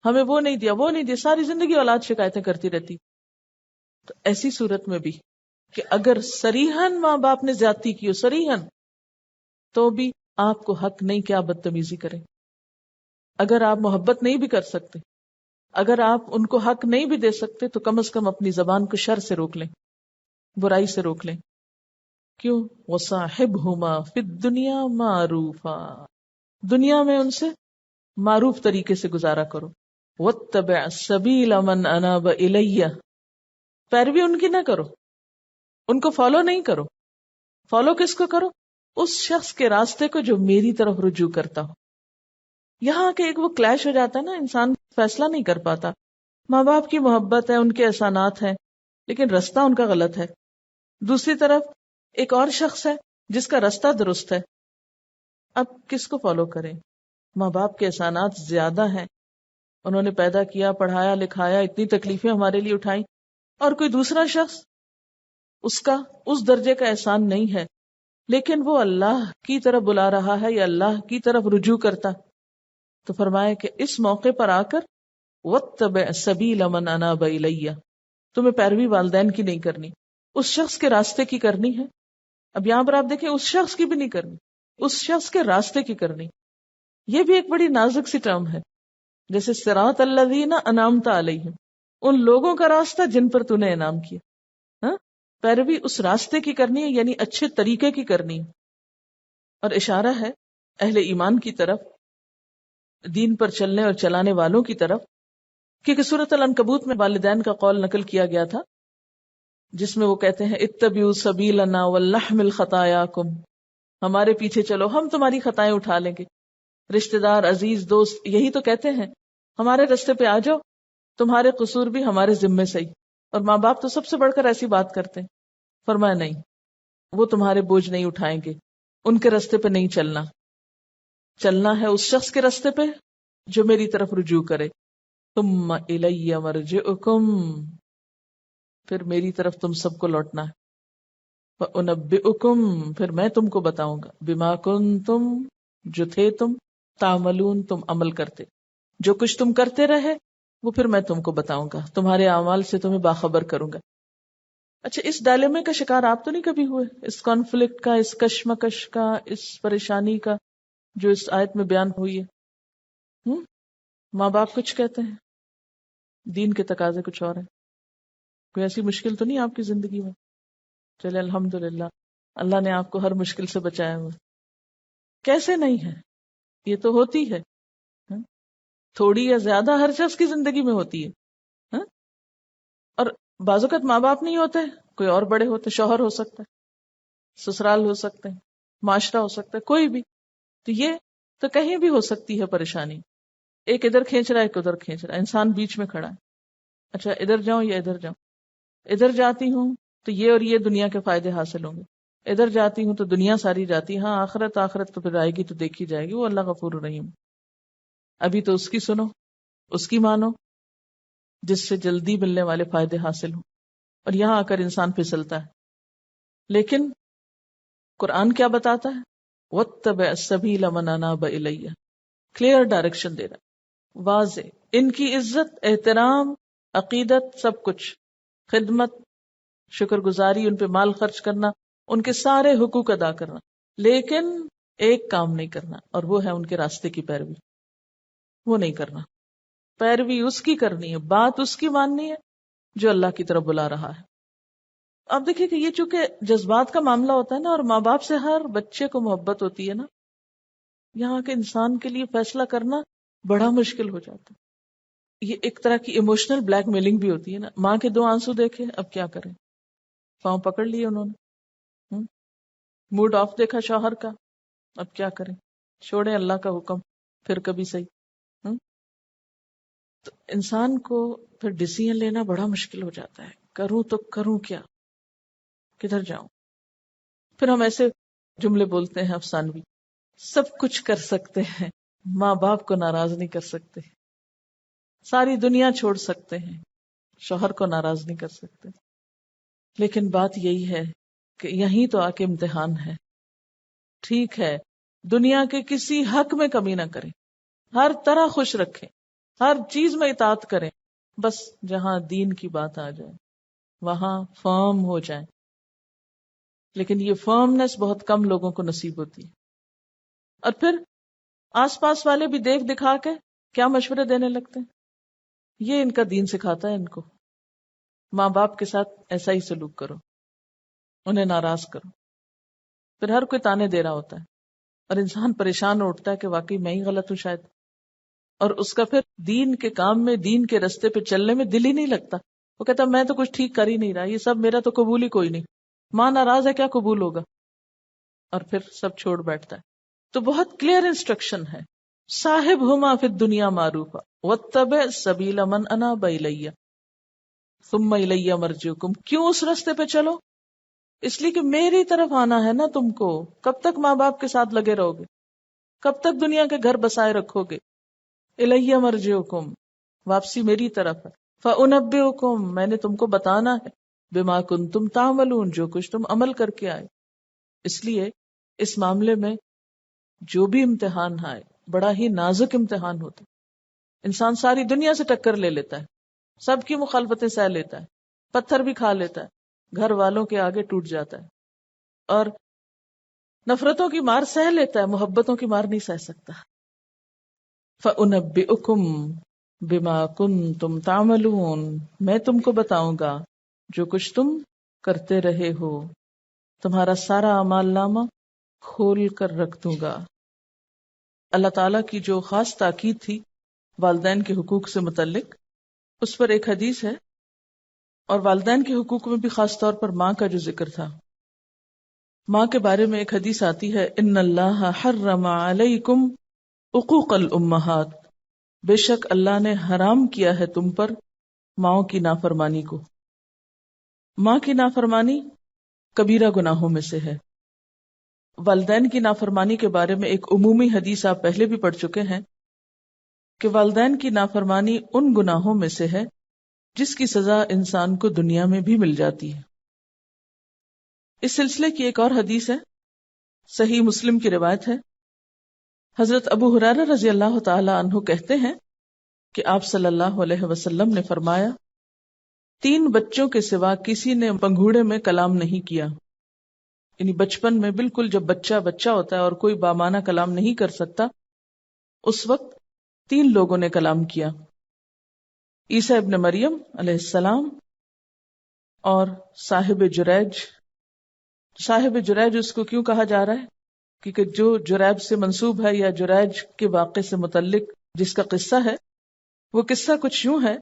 Speaker 1: ہمیں وہ نہیں دیا، وہ نہیں دیا. ساری زندگی اولاد شکایتیں کرتی رہتی. تو ایسی صورت میں بھی کہ اگر صریحاً ماں باپ نے زیادتی کی ہو، صریحاً، تو بھی آپ کو حق نہیں کہ آپ بدتمیزی کریں. اگر آپ محبت نہیں بھی کر سکتے، اگر آپ ان کو حق نہیں بھی دے سکتے، تو کم از کم اپنی زبان کو شر سے روک لیں، برائی سے روک لیں. کیوں؟ وَصَاحِبْهُمَا فِي الدُّنْيَا مَعْرُوفًا. دنیا میں ان سے معروف طریقے سے گزارا کرو. وَاتَّبِعْ سَبِيلَ مَنْ أَنَابَ إِلَيَّ. پیروی ان کی نہ کرو، ان کو فالو نہیں کرو. فالو کس کو کرو؟ اس شخص کے راستے کو جو میری طرف رجوع کرتا ہو. یہاں کے ایک وہ کلیش ہو جاتا ہے نا، انسان فیصلہ نہیں کر پاتا. ماں باپ کی محبت ہے، ان کے احسانات ہیں، لیکن رستہ ان کا غلط ہے. دوسری طرف ایک اور شخص ہے جس کا رستہ درست ہے. اب کس کو فالو کریں؟ ماں باپ کے احسانات زیادہ ہیں، انہوں نے پیدا کیا، پڑھایا لکھایا، اتنی تکلیفیں ہمارے لیے اٹھائیں، اور کوئی دوسرا شخص اس کا اس درجے کا احسان نہیں ہے، لیکن وہ اللہ کی طرف بلا رہا ہے یا اللہ کی طرف رجوع کرتا. تو فرمایا کہ اس موقع پر آ کر وَاتَّبِعْ سَبِيلَ مَنْ أَنَابَ إِلَيَّ. تمہیں پیروی والدین کی نہیں کرنی، اس شخص کے راستے کی کرنی ہے. اب یہاں پر آپ دیکھیں، اس شخص کی بھی نہیں کرنی، اس شخص کے راستے کی کرنی. یہ بھی ایک بڑی نازک سی ٹرم ہے. جیسے صراط الذین انعمت علیہم، ان لوگوں کا راستہ جن پر تو نے انعام کیا. ہاں، پیروی اس راستے کی کرنی ہے، یعنی اچھے طریقے کی کرنی ہے. اور اشارہ ہے اہل ایمان کی طرف، دین پر چلنے اور چلانے والوں کی طرف، کیونکہ سورۃ العنکبوت میں والدین کا قول نقل کیا گیا تھا جس میں وہ کہتے ہیں اتبعوا سبیلنا ولنحمل خطایاکم. ہمارے پیچھے چلو، ہم تمہاری خطائیں اٹھا لیں گے. رشتہ دار، عزیز، دوست یہی تو کہتے ہیں ہمارے راستے پہ آ جاؤ، تمہارے قصور بھی ہمارے ذمے سے ہی. اور ماں باپ تو سب سے بڑھ کر ایسی بات کرتے ہیں. فرمایا نہیں، وہ تمہارے بوجھ نہیں اٹھائیں گے، ان کے راستے پہ نہیں چلنا. چلنا ہے اس شخص کے راستے پہ جو میری طرف رجوع کرے. ثم الی مرجعکم، پھر میری طرف تم سب کو لوٹنا ہے. وانبئکم، پھر میں تم کو بتاؤں گا، بما کنتم، جو تھے تم، تعملون، تم عمل کرتے، جو کچھ تم کرتے رہے وہ پھر میں تم کو بتاؤں گا، تمہارے اعمال سے تمہیں باخبر کروں گا. اچھا، اس ڈائلیما کا شکار آپ تو نہیں کبھی ہوئے؟ اس کانفلکٹ کا، اس کشمکش کا، اس پریشانی کا جو اس آیت میں بیان ہوئی ہے؟ ماں باپ کچھ کہتے ہیں، دین کے تقاضے کچھ اور ہیں. کوئی ایسی مشکل تو نہیں آپ کی زندگی میں؟ چلے الحمدللہ، اللہ نے آپ کو ہر مشکل سے بچایا ہوا. کیسے نہیں ہے؟ یہ تو ہوتی ہے، تھوڑی یا زیادہ ہر شخص کی زندگی میں ہوتی ہے. ہاں؟ اور بعض اوقات ماں باپ نہیں ہوتے، کوئی اور بڑے ہوتے، شوہر ہو سکتا ہے، سسرال ہو سکتے ہیں، معاشرہ ہو سکتا ہے، کوئی بھی. تو یہ تو کہیں بھی ہو سکتی ہے پریشانی. ایک ادھر کھینچ رہا ہے، ایک ادھر کھینچ رہا ہے، انسان بیچ میں کھڑا ہے. اچھا ادھر جاؤں یا ادھر جاؤں؟ ادھر جاتی ہوں تو یہ اور یہ دنیا کے فائدے حاصل ہوں گے، ادھر جاتی ہوں تو دنیا ساری جاتی. ہاں آخرت تو پھر آئے گی تو دیکھی جائے گی، وہ اللہ غفور رحیم. ابھی تو اس کی سنو، اس کی مانو جس سے جلدی ملنے والے فائدے حاصل ہوں، اور یہاں آ کر انسان پھسلتا ہے. لیکن قرآن کیا بتاتا ہے؟ وَاتَّبِعْ السَّبِيلَ مَنْ أَنَابَ إِلَيَّ، کلیئر ڈائریکشن دے رہا ہے، واضح. ان کی عزت، احترام، عقیدت، سب کچھ، خدمت، شکر گزاری، ان پہ مال خرچ کرنا، ان کے سارے حقوق ادا کرنا، لیکن ایک کام نہیں کرنا، اور وہ ہے ان کے راستے کی پیروی. وہ نہیں کرنا. پیروی اس کی کرنی ہے، بات اس کی ماننی ہے جو اللہ کی طرف بلا رہا ہے. اب دیکھیں کہ یہ چونکہ جذبات کا معاملہ ہوتا ہے نا، اور ماں باپ سے ہر بچے کو محبت ہوتی ہے نا، یہاں کے انسان کے لیے فیصلہ کرنا بڑا مشکل ہو جاتا ہے. یہ ایک طرح کی ایموشنل بلیک میلنگ بھی ہوتی ہے نا. ماں کے 2 آنسو دیکھے، اب کیا کریں، پاؤں پکڑ لیے انہوں نے. موڈ آف دیکھا شوہر کا، اب کیا کریں، چھوڑیں اللہ کا حکم، پھر کبھی صحیح. تو انسان کو پھر ڈیسیژن لینا بڑا مشکل ہو جاتا ہے. کروں تو کروں کیا، کدھر جاؤں؟ پھر ہم ایسے جملے بولتے ہیں افسانوی، سب کچھ کر سکتے ہیں، ماں باپ کو ناراض نہیں کر سکتے، ساری دنیا چھوڑ سکتے ہیں، شوہر کو ناراض نہیں کر سکتے. لیکن بات یہی ہے کہ یہیں تو آ کے امتحان ہے. ٹھیک ہے، دنیا کے کسی حق میں کمی نہ کریں، ہر طرح خوش رکھیں، ہر چیز میں اطاعت کریں، بس جہاں دین کی بات آ جائے وہاں فرم ہو جائیں. لیکن یہ فرمنس بہت کم لوگوں کو نصیب ہوتی ہے. اور پھر آس پاس والے بھی دیکھ دکھا کے کیا مشورے دینے لگتے ہیں. یہ ان کا دین سکھاتا ہے ان کو، ماں باپ کے ساتھ ایسا ہی سلوک کرو، انہیں ناراض کرو. پھر ہر کوئی تانے دے رہا ہوتا ہے، اور انسان پریشان اٹھتا ہے کہ واقعی میں ہی غلط ہوں شاید. اور اس کا پھر دین کے کام میں، دین کے رستے پہ چلنے میں دل ہی نہیں لگتا. وہ کہتا میں تو کچھ ٹھیک کر ہی نہیں رہا، یہ سب میرا تو قبول ہی کوئی نہیں، ماں ناراض ہے کیا قبول ہوگا، اور پھر سب چھوڑ بیٹھتا ہے. تو بہت کلیئر انسٹرکشن ہے، صاحب ہما فی الدنیا معروفا واتبع سبیل من اناب الیہ ثم الیہ مرجعکم. کیوں اس رستے پہ چلو؟ اس لیے کہ میری طرف آنا ہے نا تم کو. کب تک ماں باپ کے ساتھ لگے رہو گے؟ کب تک دنیا کے گھر بسائے رکھو گے؟ الیہ مرجعکم، واپسی میری طرف ہے. فانبئکم، میں نے تم کو بتانا ہے، بما کنتم تعملون، جو کچھ تم عمل کر کے آئے. اس لیے اس معاملے میں جو بھی امتحان آئے بڑا ہی نازک امتحان ہوتا ہے. انسان ساری دنیا سے ٹکر لے لیتا ہے، سب کی مخالفتیں سہ لیتا ہے، پتھر بھی کھا لیتا ہے، گھر والوں کے آگے ٹوٹ جاتا ہے، اور نفرتوں کی مار سہ لیتا ہے، محبتوں کی مار نہیں سہ سکتا. فَأُنَبِّئُكُمْ بِمَا كُنْتُمْ تَعْمَلُونَ، میں تم کو بتاؤں گا جو کچھ تم کرتے رہے ہو. تمہارا سارا اعمال نامہ کھول کر رکھ دوں گا. اللہ تعالیٰ کی جو خاص تاکید تھی والدین کے حقوق سے متعلق، اس پر ایک حدیث ہے، اور والدین کے حقوق میں بھی خاص طور پر ماں کا جو ذکر تھا. ماں کے بارے میں ایک حدیث آتی ہے، ان اللہ حرم علیکم عقوق الامہات، بے شک اللہ نے حرام کیا ہے تم پر ماؤں کی نافرمانی کو. ماں کی نافرمانی کبیرہ گناہوں میں سے ہے. والدین کی نافرمانی کے بارے میں ایک عمومی حدیث آپ پہلے بھی پڑھ چکے ہیں کہ والدین کی نافرمانی ان گناہوں میں سے ہے جس کی سزا انسان کو دنیا میں بھی مل جاتی ہے. اس سلسلے کی ایک اور حدیث ہے، صحیح مسلم کی روایت ہے. حضرت ابو ہریرہ رضی اللہ تعالی عنہ کہتے ہیں کہ آپ صلی اللہ علیہ وسلم نے فرمایا، 3 بچوں کے سوا کسی نے پنگھوڑے میں کلام نہیں کیا. یعنی بچپن میں بالکل جب بچہ بچہ ہوتا ہے اور کوئی بامانہ کلام نہیں کر سکتا، اس وقت 3 لوگوں نے کلام کیا، عیسیٰ ابن مریم علیہ السلام اور صاحب جریج. صاحب جریج اس کو کیوں کہا جا رہا ہے؟ کیونکہ جو جریب سے منسوب ہے یا جریج کے واقعے سے متعلق جس کا قصہ ہے، وہ قصہ کچھ یوں ہے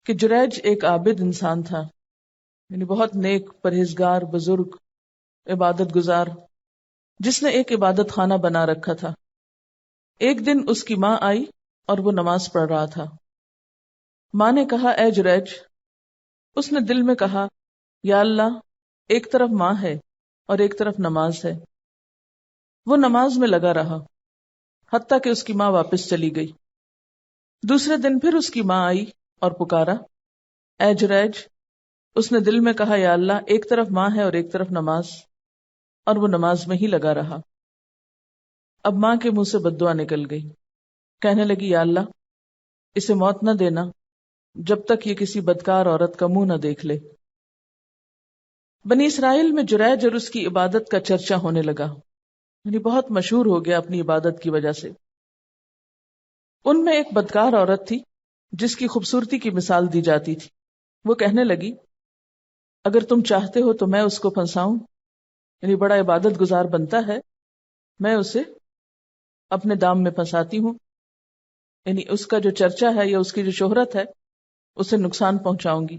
Speaker 1: کہ جریج ایک عابد انسان تھا، یعنی بہت نیک، پرہیزگار، بزرگ، عبادت گزار، جس نے ایک عبادت خانہ بنا رکھا تھا. ایک دن اس کی ماں آئی اور وہ نماز پڑھ رہا تھا. ماں نے کہا اے جریج. اس نے دل میں کہا یا اللہ، ایک طرف ماں ہے اور ایک طرف نماز ہے. وہ نماز میں لگا رہا حتیٰ کہ اس کی ماں واپس چلی گئی. دوسرے دن پھر اس کی ماں آئی اور پکارا اے جریج. اس نے دل میں کہا یا اللہ، ایک طرف ماں ہے اور ایک طرف نماز، اور وہ نماز میں ہی لگا رہا. اب ماں کے منہ سے بد دعا نکل گئی. کہنے لگی یا اللہ، اسے موت نہ دینا جب تک یہ کسی بدکار عورت کا منہ نہ دیکھ لے. بنی اسرائیل میں جریج اور اس کی عبادت کا چرچا ہونے لگا، یعنی بہت مشہور ہو گیا اپنی عبادت کی وجہ سے. ان میں ایک بدکار عورت تھی جس کی خوبصورتی کی مثال دی جاتی تھی. وہ کہنے لگی اگر تم چاہتے ہو تو میں اس کو پھنساؤں، یعنی بڑا عبادت گزار بنتا ہے، میں اسے اپنے دام میں پھنساتی ہوں، یعنی اس کا جو چرچا ہے یا اس کی جو شہرت ہے اسے نقصان پہنچاؤں گی.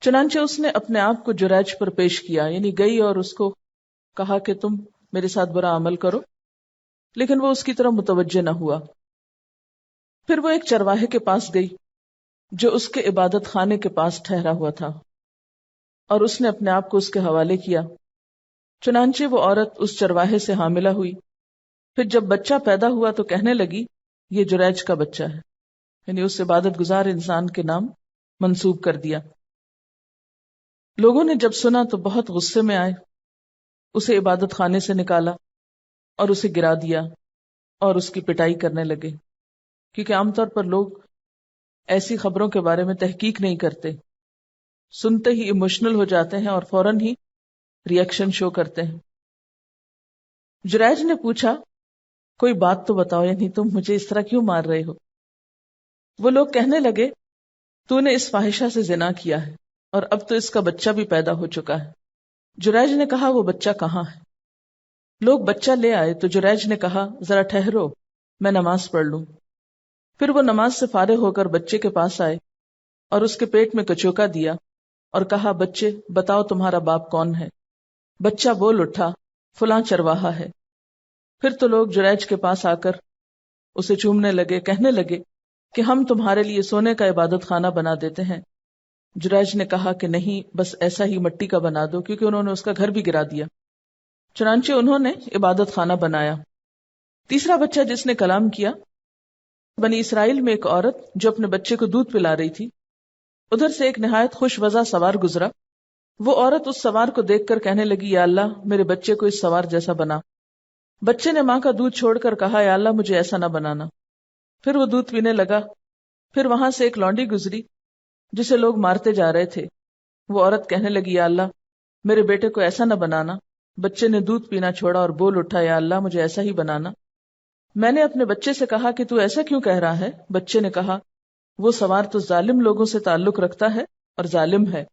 Speaker 1: چنانچہ اس نے اپنے آپ کو جریج پر پیش کیا، یعنی گئی اور اس کو کہا کہ تم میرے ساتھ برا عمل کرو، لیکن وہ اس کی طرف متوجہ نہ ہوا. پھر وہ ایک چرواہے کے پاس گئی جو اس کے عبادت خانے کے پاس ٹھہرا ہوا تھا، اور اس نے اپنے آپ کو اس کے حوالے کیا. چنانچہ وہ عورت اس چرواہے سے حاملہ ہوئی. پھر جب بچہ پیدا ہوا تو کہنے لگی یہ جریج کا بچہ ہے، یعنی اس عبادت گزار انسان کے نام منسوب کر دیا. لوگوں نے جب سنا تو بہت غصے میں آئے، اسے عبادت خانے سے نکالا اور اسے گرا دیا اور اس کی پٹائی کرنے لگے، کیونکہ عام طور پر لوگ ایسی خبروں کے بارے میں تحقیق نہیں کرتے، سنتے ہی ایموشنل ہو جاتے ہیں اور فوراً ہی ری ایکشن شو کرتے ہیں. جریج نے پوچھا کوئی بات تو بتاؤ، یعنی تم مجھے اس طرح کیوں مار رہے ہو؟ وہ لوگ کہنے لگے تو نے اس فاحشہ سے زنا کیا ہے اور اب تو اس کا بچہ بھی پیدا ہو چکا ہے. جریج نے کہا وہ بچہ کہاں ہے؟ لوگ بچہ لے آئے تو جریج نے کہا ذرا ٹھہرو، میں نماز پڑھ لوں. پھر وہ نماز سے فارغ ہو کر بچے کے پاس آئے اور اس کے پیٹ میں کچوکا دیا اور کہا بچے بتاؤ تمہارا باپ کون ہے؟ بچہ بول اٹھا فلاں چرواہا ہے. پھر تو لوگ جریج کے پاس آ کر اسے چومنے لگے، کہنے لگے کہ ہم تمہارے لیے سونے کا عبادت خانہ بنا دیتے ہیں. جریج نے کہا کہ نہیں، بس ایسا ہی مٹی کا بنا دو، کیونکہ انہوں نے اس کا گھر بھی گرا دیا. چنانچہ انہوں نے عبادت خانہ بنایا. تیسرا بچہ جس نے کلام کیا، بنی اسرائیل میں ایک عورت جو اپنے بچے کو دودھ پلا رہی تھی، ادھر سے ایک نہایت خوش وضع سوار گزرا. وہ عورت اس سوار کو دیکھ کر کہنے لگی یا اللہ، میرے بچے کو اس سوار جیسا بنا. بچے نے ماں کا دودھ چھوڑ کر کہا یا اللہ مجھے ایسا نہ بنانا. پھر وہ دودھ پینے لگا. پھر وہاں سے ایک لونڈی گزری جسے لوگ مارتے جا رہے تھے. وہ عورت کہنے لگی یا اللہ، میرے بیٹے کو ایسا نہ بنانا. بچے نے دودھ پینا چھوڑا اور بول اٹھا یا اللہ مجھے ایسا ہی بنانا. میں نے اپنے بچے سے کہا کہ تو ایسا کیوں کہہ رہا ہے؟ بچے نے کہا وہ سوار تو ظالم لوگوں سے تعلق رکھتا ہے اور ظالم ہے،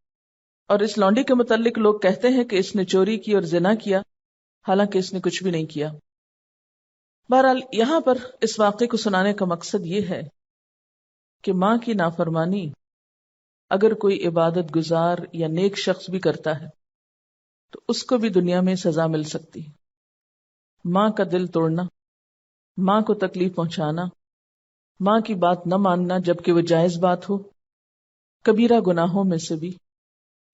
Speaker 1: اور اس لونڈی کے متعلق لوگ کہتے ہیں کہ اس نے چوری کی اور زنا کیا، حالانکہ اس نے کچھ بھی نہیں کیا. بہرحال یہاں پر اس واقعے کو سنانے کا مقصد یہ ہے کہ ماں کی نافرمانی اگر کوئی عبادت گزار یا نیک شخص بھی کرتا ہے تو اس کو بھی دنیا میں سزا مل سکتی ہے. ماں کا دل توڑنا، ماں کو تکلیف پہنچانا، ماں کی بات نہ ماننا جبکہ وہ جائز بات ہو، کبیرہ گناہوں میں سے بھی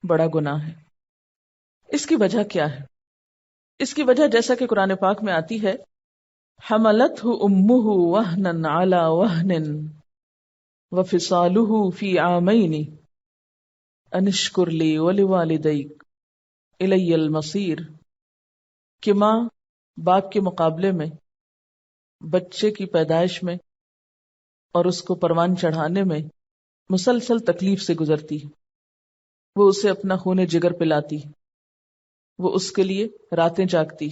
Speaker 1: بڑا گناہ ہے. اس کی وجہ کیا ہے؟ اس کی وجہ جیسا کہ قرآن پاک میں آتی ہے حملتہ امہ وہنا علی وہن وفصالہ فی عامین ان اشکر لی ولوالدیک الی المصیر، کہ ماں باپ کے مقابلے میں بچے کی پیدائش میں اور اس کو پروان چڑھانے میں مسلسل تکلیف سے گزرتی ہے. وہ اسے اپنا خون جگر پلاتی، وہ اس کے لیے راتیں جاگتی،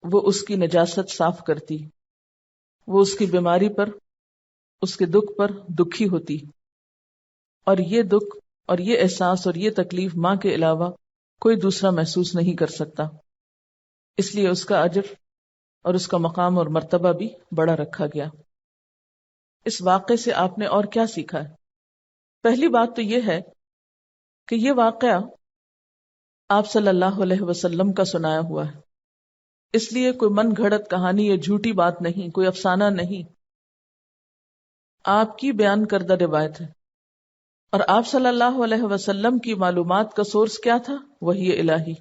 Speaker 1: وہ اس کی نجاست صاف کرتی، وہ اس کی بیماری پر، اس کے دکھ پر دکھی ہوتی، اور یہ دکھ اور یہ احساس اور یہ تکلیف ماں کے علاوہ کوئی دوسرا محسوس نہیں کر سکتا، اس لیے اس کا اجر اور اس کا مقام اور مرتبہ بھی بڑا رکھا گیا۔ اس واقعے سے آپ نے اور کیا سیکھا ہے؟ پہلی بات تو یہ ہے کہ یہ واقعہ آپ صلی اللہ علیہ وسلم کا سنایا ہوا ہے، اس لیے کوئی من گھڑت کہانی یا جھوٹی بات نہیں، کوئی افسانہ نہیں، آپ کی بیان کردہ روایت ہے۔ اور آپ صلی اللہ علیہ وسلم کی معلومات کا سورس کیا تھا؟ وحی الہی۔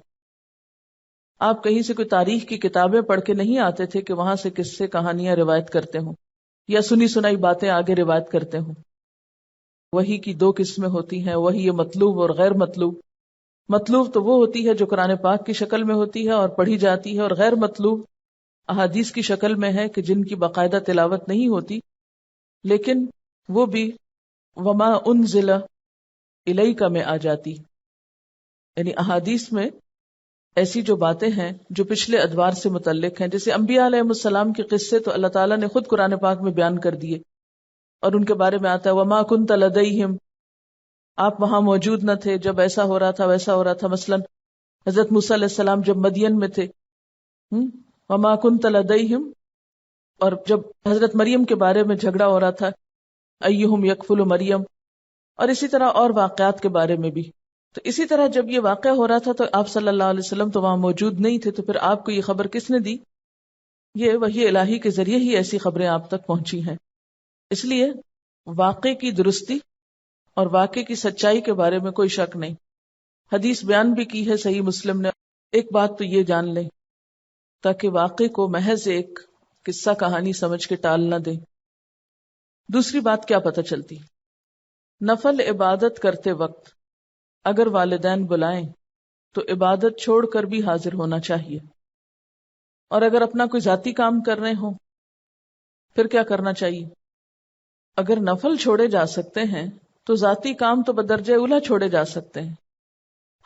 Speaker 1: آپ کہیں سے کوئی تاریخ کی کتابیں پڑھ کے نہیں آتے تھے کہ وہاں سے قصے کہانیاں روایت کرتے ہوں یا سنی سنائی باتیں آگے روایت کرتے ہوں۔ وحی کی دو قسمیں ہوتی ہیں، وحی مطلوب اور غیر مطلوب۔ مطلوب تو وہ ہوتی ہے جو قرآن پاک کی شکل میں ہوتی ہے اور پڑھی جاتی ہے، اور غیر مطلوب احادیث کی شکل میں ہے کہ جن کی باقاعدہ تلاوت نہیں ہوتی، لیکن وہ بھی وما انزل الیک میں آ جاتی۔ یعنی احادیث میں ایسی جو باتیں ہیں جو پچھلے ادوار سے متعلق ہیں، جیسے انبیاء علیہ السلام کے قصے تو اللہ تعالیٰ نے خود قرآن پاک میں بیان کر دیے، اور ان کے بارے میں آتا ہے وما کنت لدیہم، آپ وہاں موجود نہ تھے جب ایسا ہو رہا تھا ویسا ہو رہا تھا۔ مثلا حضرت موسیٰ علیہ السلام جب مدین میں تھے، وما کنت لدیہم، اور جب حضرت مریم کے بارے میں جھگڑا ہو رہا تھا ایہم یکفل مریم، اور اسی طرح اور واقعات کے بارے میں بھی۔ تو اسی طرح جب یہ واقعہ ہو رہا تھا تو آپ صلی اللہ علیہ وسلم تو وہاں موجود نہیں تھے، تو پھر آپ کو یہ خبر کس نے دی؟ یہ وحی الہی کے ذریعے ہی ایسی خبریں آپ تک پہنچی ہیں۔ اس لیے واقعے کی درستی اور واقعے کی سچائی کے بارے میں کوئی شک نہیں۔ حدیث بیان بھی کی ہے صحیح مسلم نے۔ ایک بات تو یہ جان لیں تاکہ واقعے کو محض ایک قصہ کہانی سمجھ کے ٹال نہ دیں۔ دوسری بات کیا پتہ چلتی؟ نفل عبادت کرتے وقت اگر والدین بلائیں تو عبادت چھوڑ کر بھی حاضر ہونا چاہیے، اور اگر اپنا کوئی ذاتی کام کر رہے ہوں پھر کیا کرنا چاہیے؟ اگر نفل چھوڑے جا سکتے ہیں تو ذاتی کام تو بدرجہ اولیٰ چھوڑے جا سکتے ہیں۔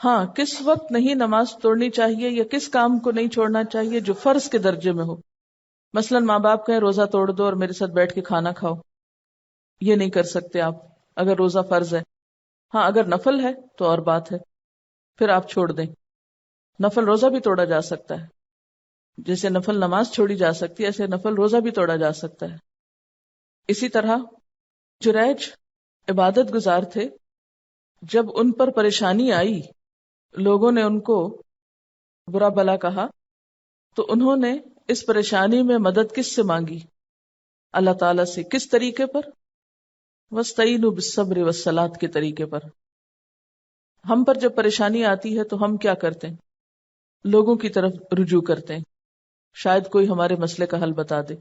Speaker 1: ہاں، کس وقت نہیں نماز توڑنی چاہیے یا کس کام کو نہیں چھوڑنا چاہیے جو فرض کے درجے میں ہو۔ مثلا ماں باپ کہیں روزہ توڑ دو اور میرے ساتھ بیٹھ کے کھانا کھاؤ، یہ نہیں کر سکتے آپ اگر روزہ فرض ہے۔ ہاں، اگر نفل ہے تو اور بات ہے، پھر آپ چھوڑ دیں۔ نفل روزہ بھی توڑا جا سکتا ہے، جیسے نفل نماز چھوڑی جا سکتی ہے ایسے نفل روزہ بھی توڑا جا سکتا ہے۔ اسی طرح جریج عبادت گزار تھے، جب ان پر پریشانی آئی، لوگوں نے ان کو برا بھلا کہا، تو انہوں نے اس پریشانی میں مدد کس سے مانگی؟ اللہ تعالیٰ سے۔ کس طریقے پر؟ وَاسْتَعِینُوا بِالصَّبْرِ وَالصَّلَاةِ کے طریقے پر۔ ہم پر جب پریشانی آتی ہے تو ہم کیا کرتے ہیں؟ لوگوں کی طرف رجوع کرتے ہیں، شاید کوئی ہمارے مسئلے کا حل بتا دے،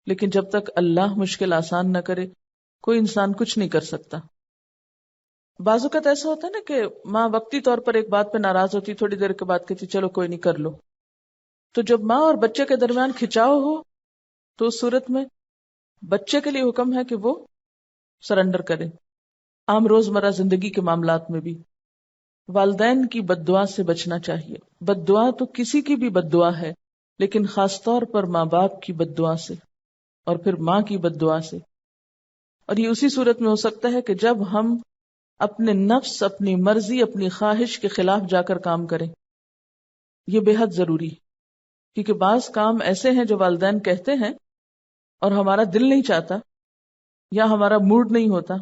Speaker 1: لیکن جب تک اللہ مشکل آسان نہ کرے کوئی انسان کچھ نہیں کر سکتا۔ بعض اوقات ایسا ہوتا ہے نا کہ ماں وقتی طور پر ایک بات پہ ناراض ہوتی، تھوڑی دیر کے بعد کہتی چلو کوئی نہیں کر لو۔ تو جب ماں اور بچے کے درمیان کھچاؤ ہو تو اس صورت میں بچے کے لیے حکم ہے کہ وہ سرنڈر کرے۔ عام روزمرہ زندگی کے معاملات میں بھی والدین کی بد دعا سے بچنا چاہیے۔ بد دعا تو کسی کی بھی بد دعا ہے، لیکن خاص طور پر ماں باپ کی بد دعا سے، اور پھر ماں کی بد دعا سے۔ اور یہ اسی صورت میں ہو سکتا ہے کہ جب ہم اپنے نفس، اپنی مرضی، اپنی خواہش کے خلاف جا کر کام کریں۔ یہ بے حد ضروری ہے، کیونکہ بعض کام ایسے ہیں جو والدین کہتے ہیں اور ہمارا دل نہیں چاہتا، یا ہمارا موڈ نہیں ہوتا،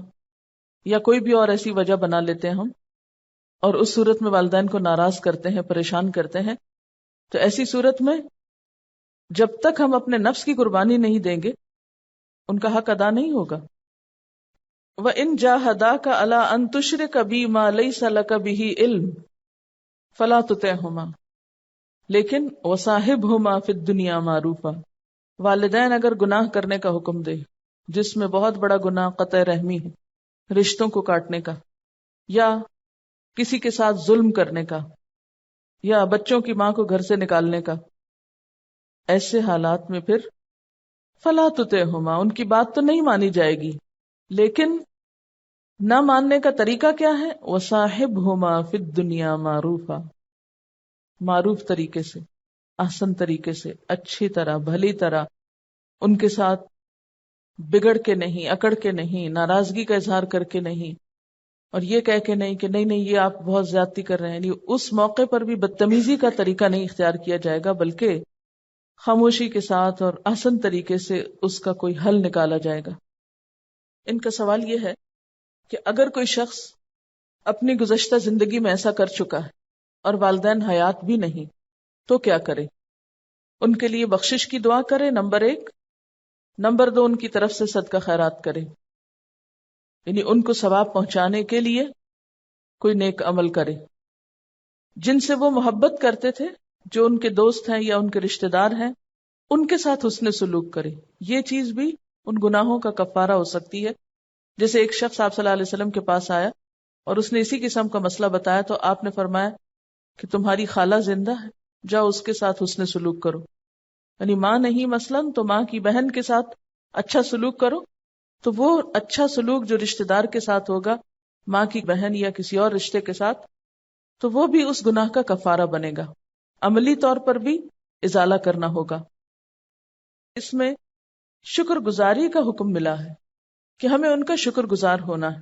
Speaker 1: یا کوئی بھی اور ایسی وجہ بنا لیتے ہیں ہم، اور اس صورت میں والدین کو ناراض کرتے ہیں، پریشان کرتے ہیں۔ تو ایسی صورت میں جب تک ہم اپنے نفس کی قربانی نہیں دیں گے ان کا حق ادا نہیں ہوگا۔ وَإِن جَاهَدَاكَ عَلَىٰ أَن تُشْرِكَ بِي مَا لَيْسَ لَكَ بِهِ عِلْمٌ فَلَا تُطِعْهُمَا لیکن وَصَاحِبْهُمَا فِي الدُّنْيَا مَعْرُوفًا، والدین اگر گناہ کرنے کا حکم دے جس میں بہت بڑا گناہ قطع رحمی ہے، رشتوں کو کاٹنے کا، یا کسی کے ساتھ ظلم کرنے کا، یا بچوں کی ماں کو گھر سے نکالنے کا، ایسے حالات میں پھر فَلَا تُطِعْهُمَا ان کی بات تو نہیں مانی جائے گی، لیکن نہ ماننے کا طریقہ کیا ہے؟ وَصَاحِبْهُمَا فِي الدُّنْيَا مَعْرُوفًا، معروف طریقے سے، احسن طریقے سے، اچھی طرح، بھلی طرح ان کے ساتھ بگڑ کے نہیں، اکڑ کے نہیں، ناراضگی کا اظہار کر کے نہیں، اور یہ کہہ کے نہیں کہ نہیں یہ آپ بہت زیادتی کر رہے ہیں، یعنی اس موقع پر بھی بدتمیزی کا طریقہ نہیں اختیار کیا جائے گا، بلکہ خاموشی کے ساتھ اور احسن طریقے سے اس کا کوئی حل نکالا جائے گا۔ ان کا سوال یہ ہے کہ اگر کوئی شخص اپنی گزشتہ زندگی میں ایسا کر چکا ہے اور والدین حیات بھی نہیں تو کیا کرے؟ ان کے لیے بخشش کی دعا کرے، نمبر 1۔ نمبر 2، ان کی طرف سے صدقہ خیرات کرے، یعنی ان کو ثواب پہنچانے کے لیے کوئی نیک عمل کرے۔ جن سے وہ محبت کرتے تھے، جو ان کے دوست ہیں یا ان کے رشتہ دار ہیں، ان کے ساتھ حسن سلوک کرے۔ یہ چیز بھی ان گناہوں کا کفارہ ہو سکتی ہے۔ جیسے ایک شخص آپ صلی اللہ علیہ وسلم کے پاس آیا اور اس نے اسی قسم کا مسئلہ بتایا تو آپ نے فرمایا کہ تمہاری خالہ زندہ ہے، جاؤ اس کے ساتھ حسن سلوک کرو، یعنی ماں نہیں مثلاً تو ماں کی بہن کے ساتھ اچھا سلوک کرو، تو وہ اچھا سلوک جو رشتہ دار کے ساتھ ہوگا، ماں کی بہن یا کسی اور رشتے کے ساتھ، تو وہ بھی اس گناہ کا کفارہ بنے گا۔ عملی طور پر بھی ازالہ کرنا ہوگا۔ اس میں شکر گزاری کا حکم ملا ہے کہ ہمیں ان کا شکر گزار ہونا ہے۔